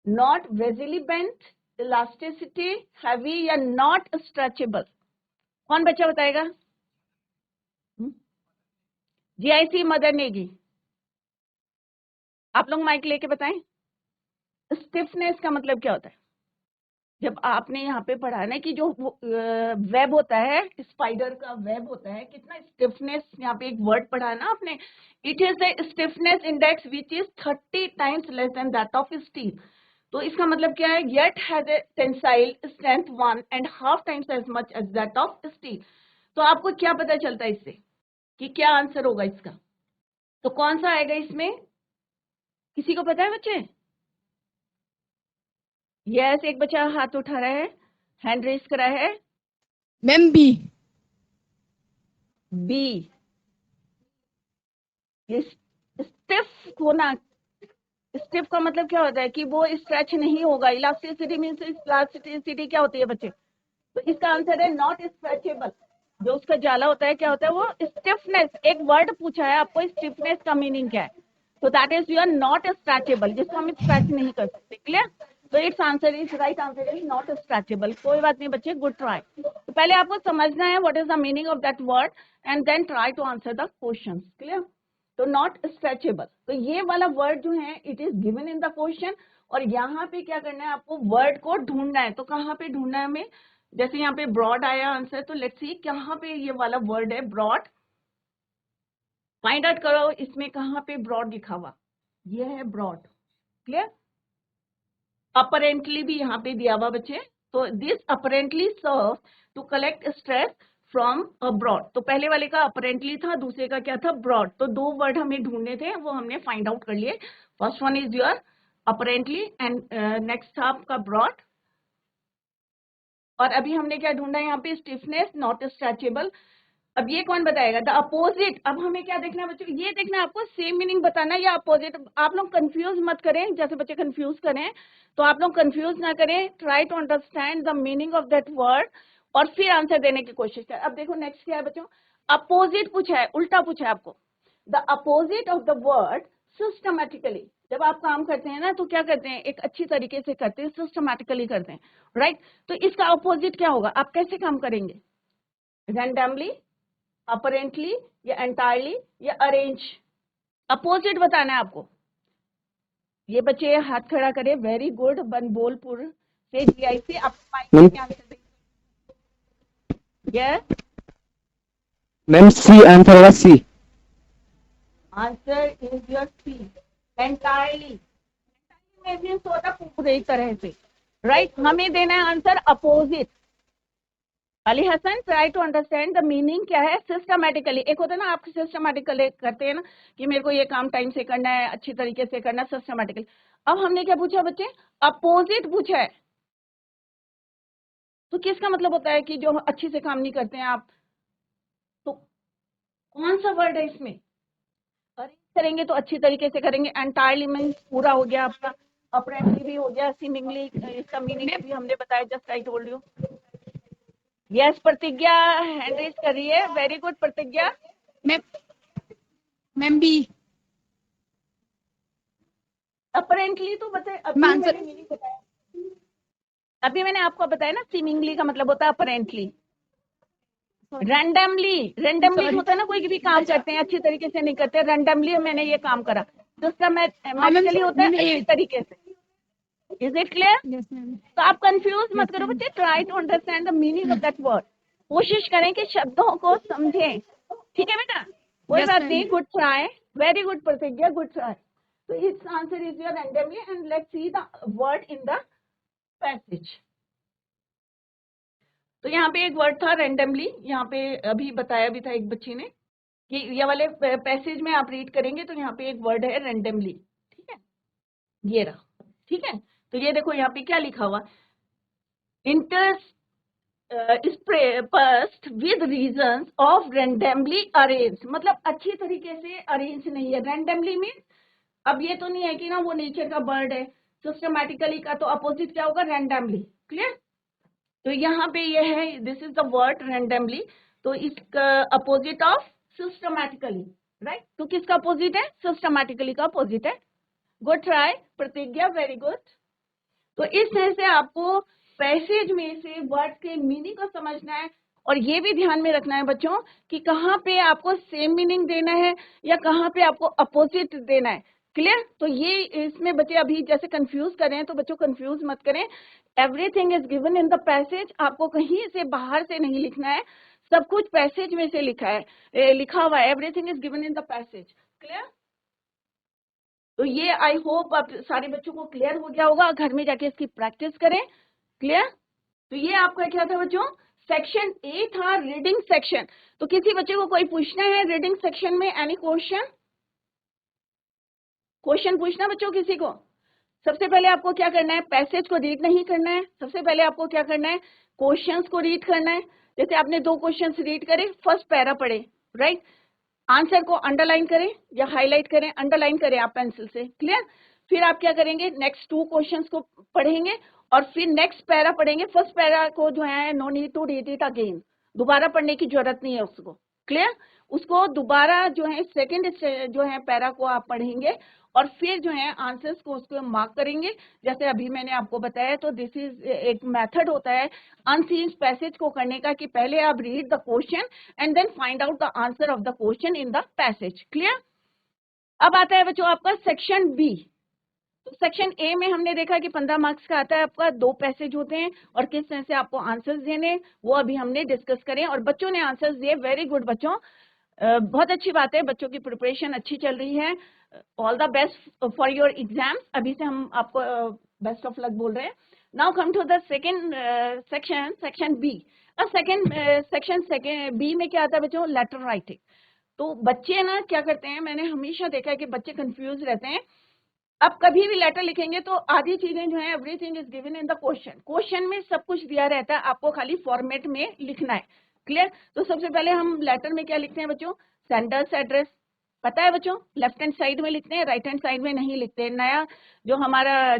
Not easily bent, elasticity, heavy या not stretchable? कौन बच्चा बताएगा? GIC mother Negi, आप लोग माइक लेके बताएं। स्टिफनेस का मतलब क्या होता है? जब आपने यहाँ पे पढ़ा ना कि जो वेब होता है, स्पाइडर का वेब होता है, कितना स्टिफनेस, यहाँ पे एक वर्ड पढ़ा है ना आपने, it is the stiffness index which is 30 times less than that of steel. तो इसका मतलब क्या है? Yet has a tensile strength 1.5 times as much as that of steel. तो आपको क्या पता चलता है इससे कि क्या आंसर होगा इसका? तो कौन सा आएगा इसमें? किसी को पता है बच्चे? यस, एक बच्चा हाथ उठा रहा है, हैंड रेस करा है।
Ma'am B.
बी, स्टिफ होना। स्टिफ का मतलब क्या होता है? कि वो स्ट्रेच नहीं होगा। इलास्टिसिटी मीन्स, इलास्टिसिटी क्या होती है बच्चे? तो इसका आंसर है नॉट स्ट्रेचेबल। जो उसका जाला होता है क्या होता है? वो स्टिफनेस। एक वर्ड पूछा है आपको, स्टिफनेस का मीनिंग क्या है? तो that is you are not stretchable, जिसको हम स्ट्रेच नहीं कर सकते। क्लियर? तो its answer is, right answer is not stretchable. कोई बात नहीं बच्चे, गुड ट्राई। तो पहले आपको समझना है what is the meaning of that word and then try to answer the question. Clear? तो नॉट स्ट्रेचेबल, तो ये वाला वर्ड जो है it is given in the question, और यहाँ पे क्या करना है आपको, वर्ड को ढूंढना है। तो कहाँ पे ढूंढना है हमें, जैसे यहाँ पे ब्रॉड आया आंसर, तो लेट्स सी कहाँ पे ये वाला वर्ड है ब्रॉड, फाइंड आउट करो इसमें कहाँ पे ब्रॉड लिखा हुआ, ये है ब्रॉड। क्लियर? अपरेंटली भी यहाँ पे दिया हुआ बच्चे, तो this apparently serve to collect stress from abroad. तो पहले वाले का अपरेंटली था, दूसरे का क्या था, ब्रॉड। तो दो वर्ड हमें ढूंढने थे, वो हमने फाइंड आउट कर लिए। First one is your apparently and next था आपका ब्रॉड। और अभी हमने क्या ढूंढा यहाँ पे, स्टिफनेस, नॉट स्ट्रेचेबल। अब ये कौन बताएगा, द अपोजिट। अब हमें क्या देखना है बच्चों, ये देखना है आपको, सेम मीनिंग बताना या अपोजिट। आप लोग कंफ्यूज मत करें, जैसे बच्चे कंफ्यूज करें तो आप लोग कंफ्यूज ना करें, try to understand the meaning of that word और फिर आंसर देने की कोशिश करें। अब देखो नेक्स्ट क्या है बच्चों, अपोजिट पूछा है, उल्टा पूछा है आपको। The opposite of the word systematically. जब आप काम करते हैं ना तो क्या करते हैं, एक अच्छी तरीके से करते हैं, सिस्टमैटिकली करते हैं, राइट? तो इसका अपोजिट क्या होगा, आप कैसे काम करेंगे, रैंडमली, अपरेंटली या एंटायरली या अरेंज? अपोजिट बताना है आपको। ये बच्चे हाथ खड़ा करे, वेरी गुड। बनबोलपुर से जीआई से आप माइक में आंसर देंगे। यस,
मैम सी आंसर होगा C.
Answer is your C, entirely. में भी होता पूरी तरह से, राइट? हमें देना है answer opposite. Ali Hasan, try to understand the meaning क्या है, सिस्टमैटिकली। एक होता है ना आप सिस्टमैटिकली करते हैं ना कि मेरे को ये काम टाइम से करना है, अच्छी तरीके से करना है, सिस्टमैटिकली। अब हमने क्या पूछा बच्चे, अपोजिट पूछा है। तो किसका मतलब होता है कि जो अच्छे से काम नहीं करते हैं आप, तो कौन सा वर्ड है इसमें, अरेंज करेंगे तो अच्छी तरीके से करेंगे। एंटायरली मींस पूरा हो गया आपका, अपरेंटली भी हो गया, सीमिंगली इसका मीनिंग भी हमने बताया, just I told you. Yes, Pratigya hand raise कर रही है, very good Pratigya.
Ma'am B.
Apparently तो बताए, अभी मैंने मीनिंग बताया, अभी मैंने आपको बताया ना, सीमिंगली का मतलब होता है अपरेंटली। रैंडमली होता है ना, कोई भी काम करते हैं अच्छी तरीके से नहीं करते, रैंडमली मैंने ये काम करा, सिस्टमैटिकली होता है अच्छी तरीके से। Is it clear?
Yes ma'am.
तो आप कंफ्यूज मत करो बच्चे, try to understand the meaning of that word. कोशिश करें कि शब्दों को समझें, ठीक है बेटा? कोई बात नहीं, गुड ट्राई, वेरी गुड प्रतिज्ञा, गुड ट्राई। तो its answer is your randomly and let's see the word in the passage. तो यहाँ पे एक वर्ड था रैंडमली, यहाँ पे अभी बताया भी था एक बच्ची ने कि ये वाले पैसेज में आप रीड करेंगे तो यहाँ पे एक वर्ड है रैंडमली, ठीक है, ये रहा, ठीक है? तो ये देखो यहाँ पे क्या लिखा हुआ, interspersed with reasons of randomly arranged, मतलब अच्छी तरीके से अरेंज नहीं है। रैंडमली मीन्स, अब ये तो नहीं है कि ना वो नेचर का बर्ड है, सिस्टमैटिकली का तो अपोजिट क्या होगा, रैंडमली। क्लियर? तो यहाँ पे ये है, this is the word randomly, तो इसका अपोजिट ऑफ सिस्टमैटिकली, राइट? तो किसका अपोजिट है, सिस्टमैटिकली का अपोजिट है। गुड ट्राई प्रतिज्ञा, वेरी गुड। तो इस तरह से आपको पैसेज में से वर्ड के मीनिंग को समझना है, और ये भी ध्यान में रखना है बच्चों कि कहाँ पे आपको सेम मीनिंग देना है या कहाँ पे आपको अपोजिट देना है। क्लियर? तो ये इसमें बच्चे अभी जैसे कंफ्यूज कर रहे हैं, तो बच्चों कंफ्यूज मत करें, everything is given in the passage. आपको कहीं से बाहर से नहीं लिखना है, सब कुछ पैसेज में से लिखा है, लिखा हुआ है, everything is given in the passage. Clear? तो ये आई होप आप सारे बच्चों को क्लियर हो गया होगा, घर में जाके इसकी प्रैक्टिस करें। क्लियर? तो ये आपका क्या था बच्चों, सेक्शन ए था, रीडिंग सेक्शन। तो किसी बच्चे को कोई पूछना है रीडिंग सेक्शन में, एनी क्वेश्चन पूछना बच्चों किसी को? सबसे पहले आपको क्या करना है, पैसेज को रीड नहीं करना है, सबसे पहले आपको क्या करना है, क्वेश्चंस को रीड करना है। जैसे आपने 2 क्वेश्चंस रीड करे, फर्स्ट पैरा पढ़े, राइट? आंसर को अंडरलाइन करें या हाईलाइट करें, अंडरलाइन करें आप पेंसिल से। क्लियर? फिर आप क्या करेंगे, नेक्स्ट 2 क्वेश्चंस को पढ़ेंगे और फिर नेक्स्ट पैरा पढ़ेंगे। फर्स्ट पैरा को जो है no need to read it again, दोबारा पढ़ने की जरूरत नहीं है उसको। क्लियर? उसको दोबारा जो है सेकंड जो है पैरा को आप पढ़ेंगे और फिर जो है आंसर्स को उसको मार्क करेंगे, जैसे अभी मैंने आपको बताया। तो दिस इज एक मेथड होता है अनसीन पैसेज को करने का, कि पहले आप read the question and then find out the answer of the question in the passage. Clear? अब आता है बच्चों आपका सेक्शन बी। तो सेक्शन ए में हमने देखा कि 15 मार्क्स का आता है आपका, 2 पैसेज होते हैं और किस तरह से आपको आंसर्स देने वो अभी हमने डिस्कस करें, और बच्चों ने आंसर्स दिए। वेरी गुड बच्चों, बहुत अच्छी बात है, बच्चों की प्रिपरेशन अच्छी चल रही है। All the best for your exams. अभी से हम आपको बेस्ट ऑफ लक बोल रहे हैं। Now come to the second section, section B. Section B में क्या आता है बच्चों? Letter writing. तो बच्चे ना क्या करते हैं, मैंने हमेशा देखा है कि बच्चे कंफ्यूज रहते हैं। अब कभी भी लेटर लिखेंगे तो आधी चीजें जो है, everything is given in the question, question में सब कुछ दिया रहता है, आपको खाली फॉर्मेट में लिखना है। क्लियर? तो सबसे पहले हम लेटर में क्या लिखते हैं बच्चों? Sender's address. पता है बच्चों, लेफ्ट हैंड साइड में लिखते हैं, राइट हैंड साइड में नहीं लिखते। नया जो हमारा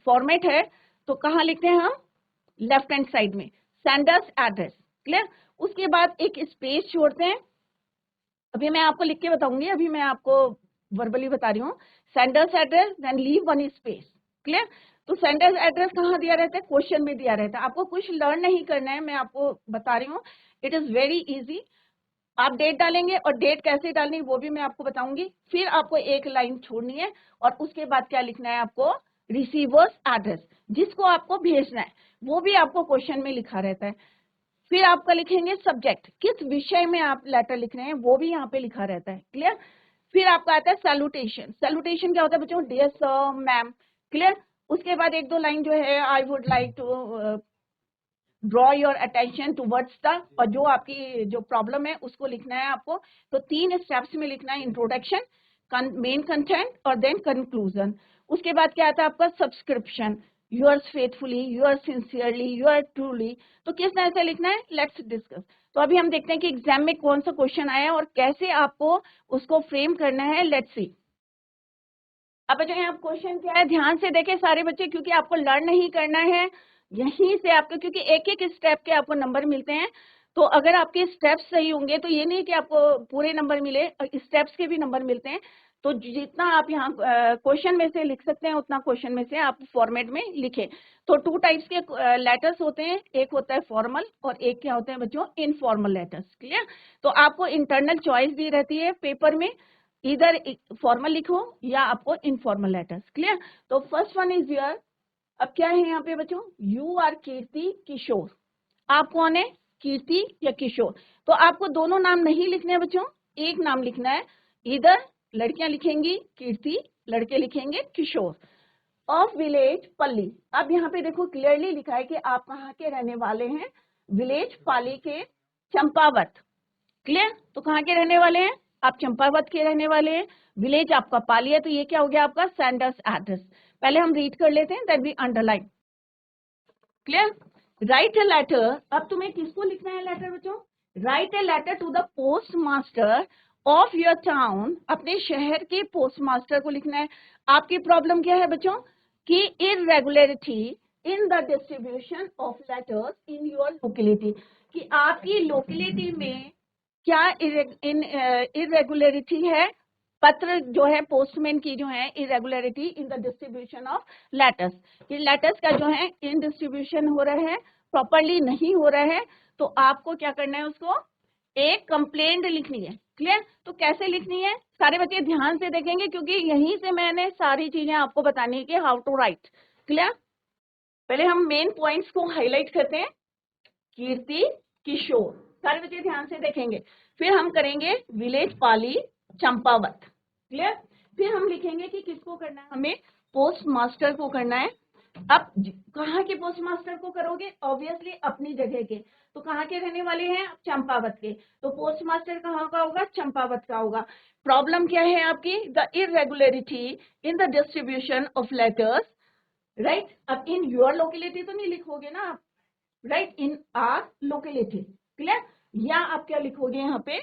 फॉर्मेट है तो कहाँ लिखते हैं हम? लेफ्ट हैंड साइड में, सेंडर्स एड्रेस। क्लियर? उसके बाद एक स्पेस छोड़ते हैं, अभी मैं आपको लिख के बताऊंगी, अभी मैं आपको वर्बली बता रही हूँ। Sender's address then leave 1 space. Clear? तो सेंडर्स एड्रेस कहाँ दिया रहता है? क्वेश्चन में दिया रहता है। आपको कुछ लर्न नहीं करना है, मैं आपको बता रही हूँ, इट इज वेरी इजी। आप डेट डालेंगे और डेट कैसे डालनी है वो भी मैं आपको बताऊंगी। फिर आपको एक लाइन छोड़नी है और उसके बाद क्या लिखना है आपको? रिसीवर्स एड्रेस, जिसको आपको भेजना है वो भी आपको क्वेश्चन में लिखा रहता है। फिर आपका लिखेंगे सब्जेक्ट, किस विषय में आप लेटर लिख रहे हैं वो भी यहाँ पे लिखा रहता है। क्लियर? फिर आपका आता है सैल्यूटेशन। सैल्यूटेशन क्या होता है बच्चों? Dear sir, ma'am. क्लियर? उसके बाद 1-2 लाइन जो है, I would like to draw your attention towards the, और जो आपकी जो प्रॉब्लम है उसको लिखना है आपको। तो 3 स्टेप्स में लिखना है, इंट्रोडक्शन, मेन कंटेंट और देन कंक्लूजन। उसके बाद क्या आता है आपका? Subscription, yours faithfully, yours sincerely, yours truly। तो किस तरह से लिखना है? Let's discuss. तो अभी हम देखते हैं कि एग्जाम में कौन सा क्वेश्चन आया और कैसे आपको उसको फ्रेम करना है। लेट्स सी। अब बच्चों यहाँ क्वेश्चन क्या है, ध्यान से देखें सारे बच्चे, क्योंकि आपको लर्न नहीं करना है यहीं से आपको, क्योंकि एक एक स्टेप के आपको नंबर मिलते हैं। तो अगर आपके स्टेप्स सही होंगे तो ये नहीं कि आपको पूरे नंबर मिले, स्टेप्स के भी नंबर मिलते हैं। तो जितना आप यहाँ क्वेश्चन में से लिख सकते हैं उतना क्वेश्चन में से आप फॉर्मेट में लिखें। तो 2 टाइप्स के लेटर्स होते हैं, एक होता है फॉर्मल और एक क्या होते हैं बच्चों? Informal letters. क्लियर? तो आपको इंटरनल चॉइस दी रहती है पेपर में, इधर फॉर्मल लिखो या आपको इनफॉर्मल लेटर्स। क्लियर? तो फर्स्ट वन इज योर। अब क्या है यहाँ पे बच्चों? यू आर कीर्ति किशोर। आप कौन है? कीर्ति या किशोर। तो आपको दोनों नाम नहीं लिखने हैं बच्चों, एक नाम लिखना है। इधर लड़कियां लिखेंगी कीर्ति, लड़के लिखेंगे किशोर। ऑफ विलेज पल्ली। अब यहाँ पे देखो क्लियरली लिखा है कि आप कहाँ के रहने वाले हैं? विलेज पाली के चंपावत। क्लियर? तो कहाँ के रहने वाले हैं? आप चंपावत के रहने वाले हैं। विलेज आपका पाली है, तो ये क्या हो गया आपका? Sender's address. पहले हम रीड कर लेते हैं, then we underline. Clear? Write a letter. अब तुम्हें किसको लिखना है लेटर बच्चों? Write a letter to the post master of your town. अपने शहर के पोस्ट मास्टर को लिखना है। आपकी प्रॉब्लम क्या है बच्चों? कि irregularity in the distribution of letters in your locality, कि आपकी लोकेलिटी में क्या इरेगुलरिटी है, पत्र जो है पोस्टमैन की जो है irregularity in the distribution of letters, कि लेटर्स का जो है इन डिस्ट्रीब्यूशन हो रहा है, प्रॉपरली नहीं हो रहा है। तो आपको क्या करना है? उसको एक कंप्लेंट लिखनी है। क्लियर? तो कैसे लिखनी है? सारे बच्चे ध्यान से देखेंगे, क्योंकि यहीं से मैंने सारी चीजें आपको बतानी है कि हाउ टू राइट। क्लियर? पहले हम मेन पॉइंट्स को हाईलाइट करते हैं। कीर्ति किशोर, सारे बच्चे ध्यान से देखेंगे। फिर हम करेंगे विलेज पाली चंपावत। क्लियर? फिर हम लिखेंगे कि किसको करना है? हमें पोस्ट मास्टर को करना है। अब कहाँ के पोस्ट मास्टर को करोगे? ऑब्वियसली अपनी जगह के। तो कहाँ के रहने वाले हैं? चंपावत के। तो पोस्ट मास्टर कहाँ का होगा? चंपावत का होगा। प्रॉब्लम क्या है आपकी? The irregularity in the distribution of letters. Right? अब इन योर लोकेलिटी तो नहीं लिखोगे ना आप, right? In our locality. Clear? या आप क्या लिखोगे यहाँ पे?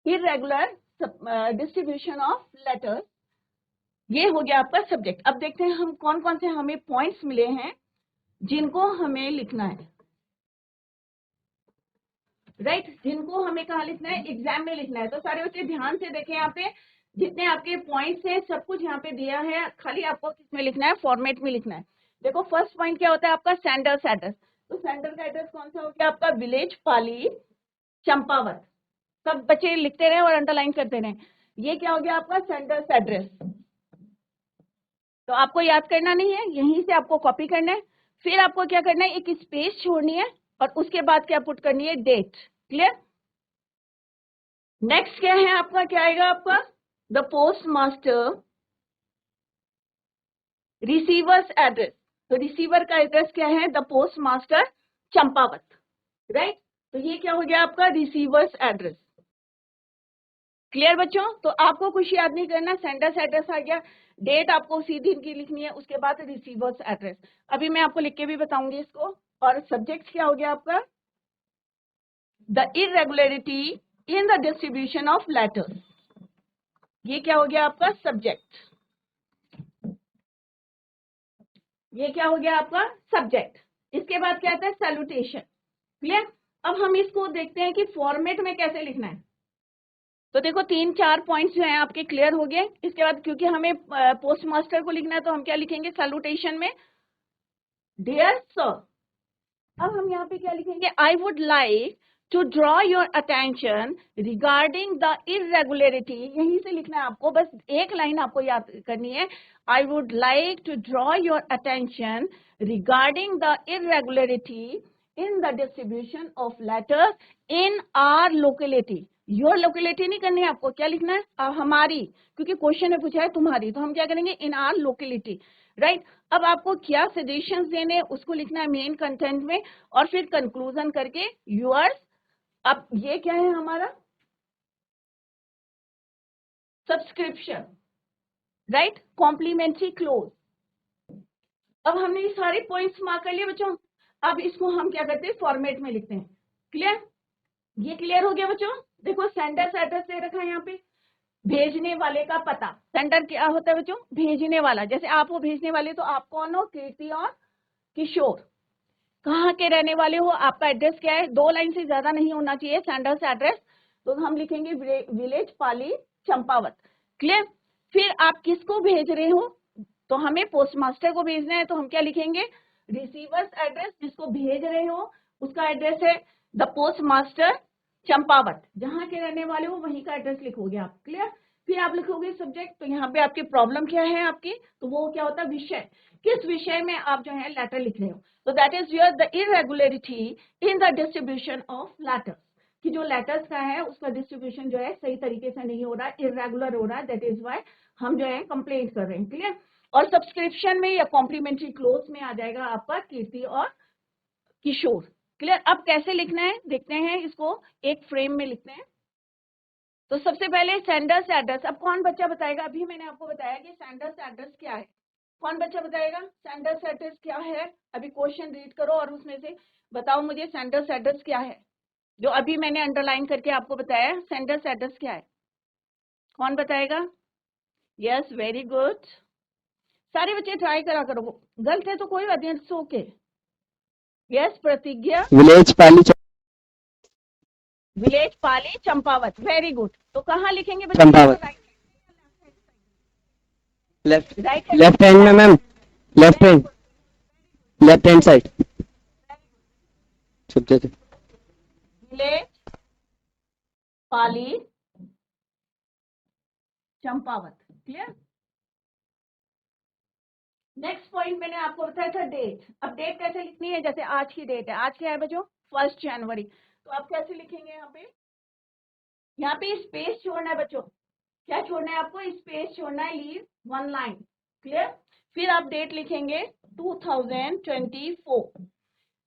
Irregular distribution of letters. ये हो गया आपका सब्जेक्ट। अब देखते हैं हम कौन कौन से हमें पॉइंट्स मिले हैं जिनको हमें लिखना है। राइट? जिनको हमें कहाँ लिखना है? एग्जाम में लिखना है। तो सारे बच्चे ध्यान से देखें यहाँ पे, जितने आपके पॉइंट्स हैं सब कुछ यहाँ पे दिया है, खाली आपको किसमें लिखना है, फॉर्मेट में लिखना है। देखो फर्स्ट पॉइंट क्या होता है आपका, सेंडर्स एड्रेस। तो सेंडर का एड्रेस कौन सा हो गया आपका, विलेज पाली चंपावत। सब बच्चे लिखते रहे और अंडरलाइन करते रहे। ये क्या हो गया आपका सेंडर्स एड्रेस। तो आपको याद करना नहीं है, यहीं से आपको कॉपी करना है। फिर आपको क्या करना है, एक स्पेस छोड़नी है और उसके बाद क्या पुट करनी है, डेट। क्लियर। नेक्स्ट क्या है आपका, क्या आएगा आपका, the post master receiver's address. तो रिसीवर का एड्रेस क्या है, the post master Champawat, right. तो ये क्या हो गया आपका रिसीवर्स एड्रेस। क्लियर बच्चों। तो आपको कुछ याद नहीं करना, सेंडर्स एड्रेस आ गया, डेट आपको सीधी इनकी लिखनी है, उसके बाद रिसीवर्स एड्रेस। अभी मैं आपको लिख के भी बताऊंगी इसको। और सब्जेक्ट क्या हो गया आपका, the irregularity in the distribution of letters. ये क्या हो गया आपका सब्जेक्ट, ये क्या हो गया आपका सब्जेक्ट। इसके बाद क्या आता है, सैल्यूटेशन। क्लियर। अब हम इसको देखते हैं कि फॉर्मेट में कैसे लिखना है। तो देखो 3-4 पॉइंट्स जो हैं आपके क्लियर हो गए। इसके बाद क्योंकि हमें पोस्ट मास्टर को लिखना है तो हम क्या लिखेंगे सैल्यूटेशन में, डियर सर। अब हम यहाँ पे क्या लिखेंगे, I would like to draw your attention regarding the irregularity. यहीं से लिखना है आपको, बस एक लाइन आपको याद करनी है, I would like to draw your attention regarding the irregularity in the distribution of letters in our locality. Your locality नहीं करनी है आपको, क्या लिखना है, हमारी, क्योंकि क्वेश्चन में पूछा है तुम्हारी, तो हम क्या करेंगे, इन आर लोकेलिटी, राइट। अब आपको क्या सजेशंस देने उसको लिखना है मेन कंटेंट में, और फिर कंक्लूजन करके यूअर्स। अब ये क्या है हमारा सब्सक्रिप्शन, राइट, कॉम्प्लीमेंट्री क्लोज। अब हमने ये सारे पॉइंट्स मार्क कर लिए बच्चों। अब इसको हम क्या करते हैं, फॉर्मेट में लिखते हैं। क्लियर, ये क्लियर हो गया बच्चों। देखो सेंडर एड्रेस दे रखा है यहाँ पे, भेजने वाले का पता। सेंडर क्या होता है बच्चों, भेजने वाला। जैसे आप वो भेजने वाले, तो आप कौन हो, कीर्ति और किशोर। कहाँ के रहने वाले हो, आपका एड्रेस क्या है, 2 लाइन से ज्यादा नहीं होना चाहिए सेंडर्स एड्रेस। तो हम लिखेंगे विलेज पाली चंपावत। क्लियर। फिर आप किसको भेज रहे हो, तो हमें पोस्ट मास्टर को भेजना है, तो हम क्या लिखेंगे, रिसीवर्स एड्रेस। जिसको भेज रहे हो उसका एड्रेस है द पोस्ट मास्टर चंपावत, जहां के रहने वाले हो वहीं का एड्रेस लिखोगे आप। क्लियर। फिर आप लिखोगे सब्जेक्ट। तो यहाँ पे आपकी प्रॉब्लम क्या है आपकी, तो वो क्या होता है विषय, किस विषय में आप जो है लेटर लिख रहे हो। तो that is your the irregularity in the distribution of letters, कि जो लेटर्स का है उसका डिस्ट्रीब्यूशन जो है सही तरीके से नहीं हो रहा, इरेगुलर हो रहा है, दैट इज वाई हम जो है कंप्लेंट कर रहे हैं। क्लियर। और सब्सक्रिप्शन में या कॉम्प्लीमेंट्री क्लोज में आ जाएगा आपका कीर्ति और किशोर। क्लियर। अब कैसे लिखना है देखते हैं, इसको एक फ्रेम में लिखते हैं। तो सबसे पहले सेंडर्स एड्रेस। अब कौन बच्चा बताएगा, अभी मैंने आपको बताया कि सेंडर्स एड्रेस क्या है, कौन बच्चा बताएगा सेंडर्स एड्रेस क्या है। अभी क्वेश्चन रीड करो और उसमें से बताओ मुझे सेंडर्स एड्रेस क्या है, जो अभी मैंने अंडरलाइन करके आपको बताया। सेंडर्स एड्रेस क्या है, कौन बताएगा। Yes, very good. सारे बच्चे ट्राई करा करो, गलत है तो कोई बात नहीं, okay. Yes, Pratigya. Village Pali Champawat, very good. तो कहाँ लिखेंगे बच्चे,
Champawat. Left
right
left hand में ma'am, left hand side.
Village Pali Champawat. Clear. Next point मैंने आपको बताया था डेट। अब डेट कैसे लिखनी है, जैसे आज की डेट है, आज क्या है बच्चों 1 जनवरी। तो आप कैसे लिखेंगे, यहाँ पे स्पेस छोड़ना है बच्चों। क्या छोड़ना है आपको, स्पेस छोड़ना है, लीव 1 लाइन। क्लियर। फिर आप डेट लिखेंगे 2024।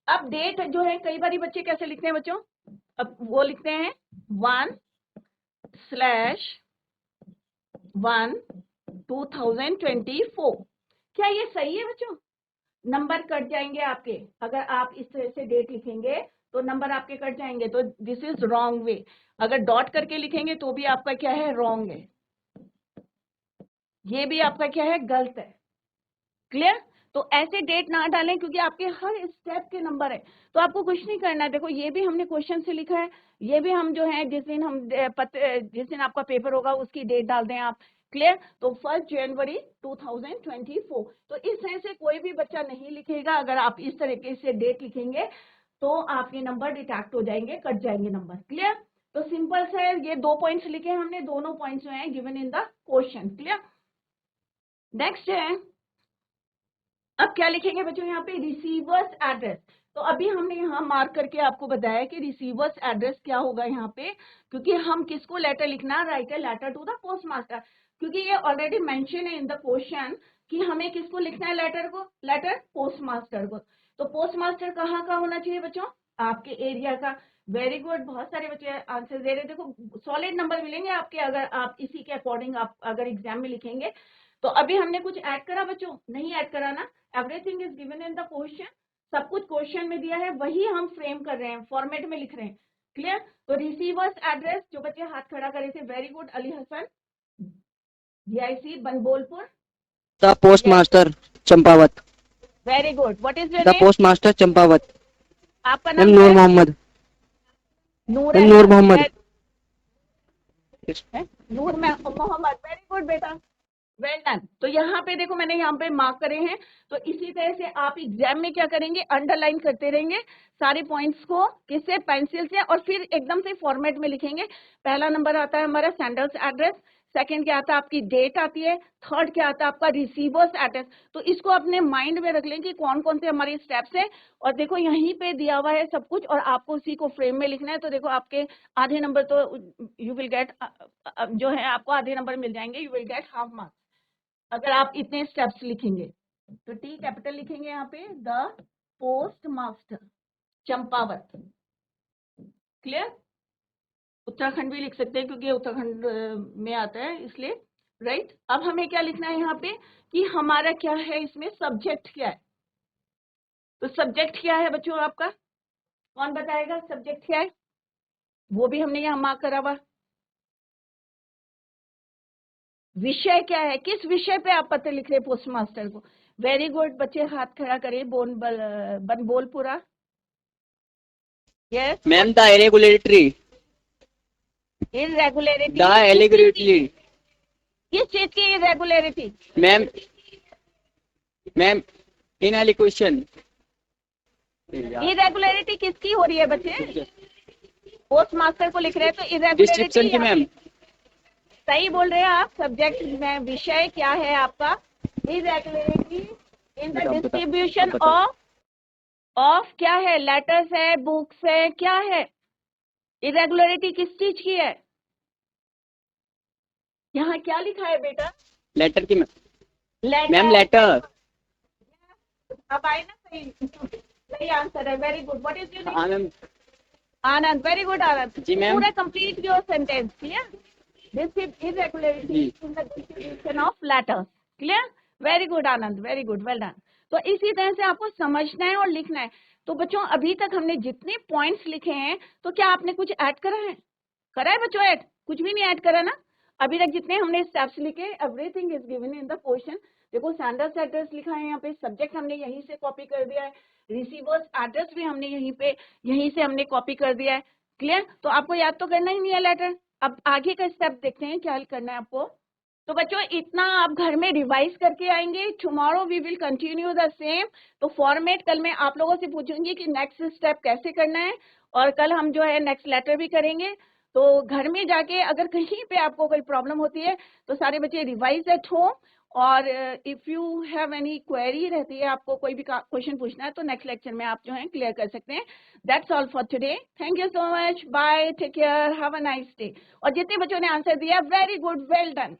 अब डेट जो है, कई बार बच्चे कैसे लिखते हैं बच्चों, अब वो लिखते हैं 1/1/2024। क्या ये सही है बच्चों, नंबर कट जाएंगे आपके, अगर आप इस तरह से डेट लिखेंगे तो नंबर आपके कट जाएंगे। तो दिस इज रॉन्ग वे। अगर डॉट करके लिखेंगे तो भी आपका क्या है, रॉन्ग है, ये भी आपका क्या है, गलत है। क्लियर। तो ऐसे डेट ना डालें क्योंकि आपके हर स्टेप के नंबर है, तो आपको कुछ नहीं करना है। देखो ये भी हमने क्वेश्चन से लिखा है, ये भी हम जो है जिस दिन आपका पेपर होगा उसकी डेट डाल दें आप। क्लियर? तो 1 जनवरी 2024। तो इस तरह से कोई भी बच्चा नहीं लिखेगा। अगर आप इस तरीके से डेट लिखेंगे तो आपके नंबर डिटेक्ट हो जाएंगे, कट जाएंगे नंबर। क्लियर? तो सिंपल से ये 2 पॉइंट्स लिखे हैं हमने, दोनों पॉइंट्स जो हैं given in the question. Clear? Next है, अब क्या लिखेंगे बच्चों यहाँ पे? Receiver's address. तो अभी हमने यहाँ मार्क करके आपको बताया कि रिसीवर्स एड्रेस क्या होगा यहाँ पे, क्योंकि हम किसको लेटर लिखना, write a letter to the post master, क्योंकि ये ऑलरेडी मेंशन है इन द क्वेश्चन कि हमें किसको लिखना है लेटर को, लेटर पोस्ट मास्टर को। तो पोस्ट मास्टर कहाँ का होना चाहिए बच्चों? आपके एरिया का। वेरी गुड, बहुत सारे बच्चे आंसर दे रहे हैं। देखो सॉलिड नंबर मिलेंगे आपके अगर आप इसी के अकॉर्डिंग आप अगर एग्जाम में लिखेंगे। तो अभी हमने कुछ ऐड करा बच्चों? नहीं ऐड करा ना, everything is given in the question, सब कुछ क्वेश्चन में दिया है, वही हम फ्रेम कर रहे हैं, फॉर्मेट में लिख रहे हैं। क्लियर? तो रिसीवर्स एड्रेस, जो बच्चे हाथ खड़ा करे थे, very good, Ali Hasan, DIC Banbolpur,
the post master Champawat.
Very good. What is your
the
name?
Postmaster Champawat.
आपका
मैम
नाम
नूर
क्या है?
Mohammad.
Noor
ma'am Noor Mohammad.
Noor Mohammad, very good बेटा, वेल डन। तो यहाँ पे देखो मैंने यहाँ पे मार्क करे हैं। तो इसी तरह से आप एग्जाम में क्या करेंगे, अंडरलाइन करते रहेंगे सारे पॉइंट्स को, किससे, पेंसिल से, और फिर एकदम से फॉर्मेट में लिखेंगे। पहला नंबर आता है हमारा सेंडर्स एड्रेस, सेकंड क्या आता है आपकी डेट आती है, थर्ड क्या आता है आपका रिसीवर्स एड्रेस। तो इसको अपने माइंड में रख लें कि कौन कौन से हमारे स्टेप्स हैं। और देखो यहीं पे दिया हुआ है सब कुछ, और आपको उसी को फ्रेम में लिखना है। तो देखो आपके आधे नंबर तो यू विल गेट, जो है आपको आधे नंबर मिल जाएंगे, you will gate half marks अगर आप इतने स्टेप्स लिखेंगे। तो T कैपिटल लिखेंगे यहाँ पे, the post master Champawat. Clear? Uttarakhand भी लिख सकते हैं क्योंकि उत्तराखंड में आता है इसलिए, राइट? अब हमें क्या लिखना है यहाँ पे कि हमारा क्या है इसमें, सब्जेक्ट क्या है। तो सब्जेक्ट क्या है बच्चों आपका, कौन बताएगा सब्जेक्ट क्या है? वो भी हमने यहाँ मार्क करा हुआ। विषय क्या है, किस विषय पे आप पत्र लिख रहे पोस्ट मास्टर को? वेरी गुड बच्चे, हाथ खड़ा करें, Banbolpura. Yes
ma'am the irregulatory.
Irregularity,
the irregulatory.
किस चीज की irregularity?
Ma'am ma'am in allocation.
Irregularity किसकी हो रही है बच्चे? पोस्ट मास्टर को लिख रहे हैं तो
डिस्क्रिप्शन की
इरेगुलरिटी।
मैम।
सही बोल रहे हैं आप, सब्जेक्ट में विषय क्या है आपका, irregularity in the distribution of क्या है, लेटर्स है, बुक्स है, क्या है? इरेगुलरिटी किस चीज की है? यहाँ क्या लिखा है बेटा?
लेटर की मैम। Ma'am
letter.
लेटर।
अब आए ना सही आंसर है, very good. What is your name?
हाँ मैम।
आनंद, वेरी गुड आनंद।
जी मैम।
पूरा complete your sentence. Clear? This is irregularity in the distribution of letters. Clear? Very good Anand, very good, well done. तो इसी तरह से आपको समझना है और लिखना है। तो बच्चों अभी तक हमने जितने पॉइंट्स लिखे हैं, तो क्या आपने कुछ ऐड करा है? करा है बच्चों ऐड? कुछ भी नहीं ऐड करा ना अभी तक। जितने हमने स्टेप्स लिखे, everything is given in the question. देखो सेंडर्स एड्रेस लिखा है यहाँ पे, सब्जेक्ट हमने यहीं से कॉपी कर दिया है, रिसीवर्स एड्रेस भी हमने यहीं से हमने कॉपी कर दिया है। क्लियर? तो आपको याद तो करना ही नहीं है लेटर। अब आगे का स्टेप देखते हैं क्या करना है आपको। तो बच्चों इतना आप घर में रिवाइज करके आएंगे, tomorrow we will continue the same. तो फॉर्मेट कल मैं आप लोगों से पूछूंगी कि नेक्स्ट स्टेप कैसे करना है, और कल हम जो है नेक्स्ट लेटर भी करेंगे। तो घर में जाके अगर कहीं पे आपको कोई प्रॉब्लम होती है तो सारे बच्चे रिवाइज एट होम, और if you have any query रहती है, आपको कोई भी क्वेश्चन पूछना है, तो नेक्स्ट लेक्चर में आप जो है क्लियर कर सकते हैं। That's all for today, thank you so much, bye, take care, have a nice day. और जितने बच्चों ने आंसर दिया, वेरी गुड, वेल डन।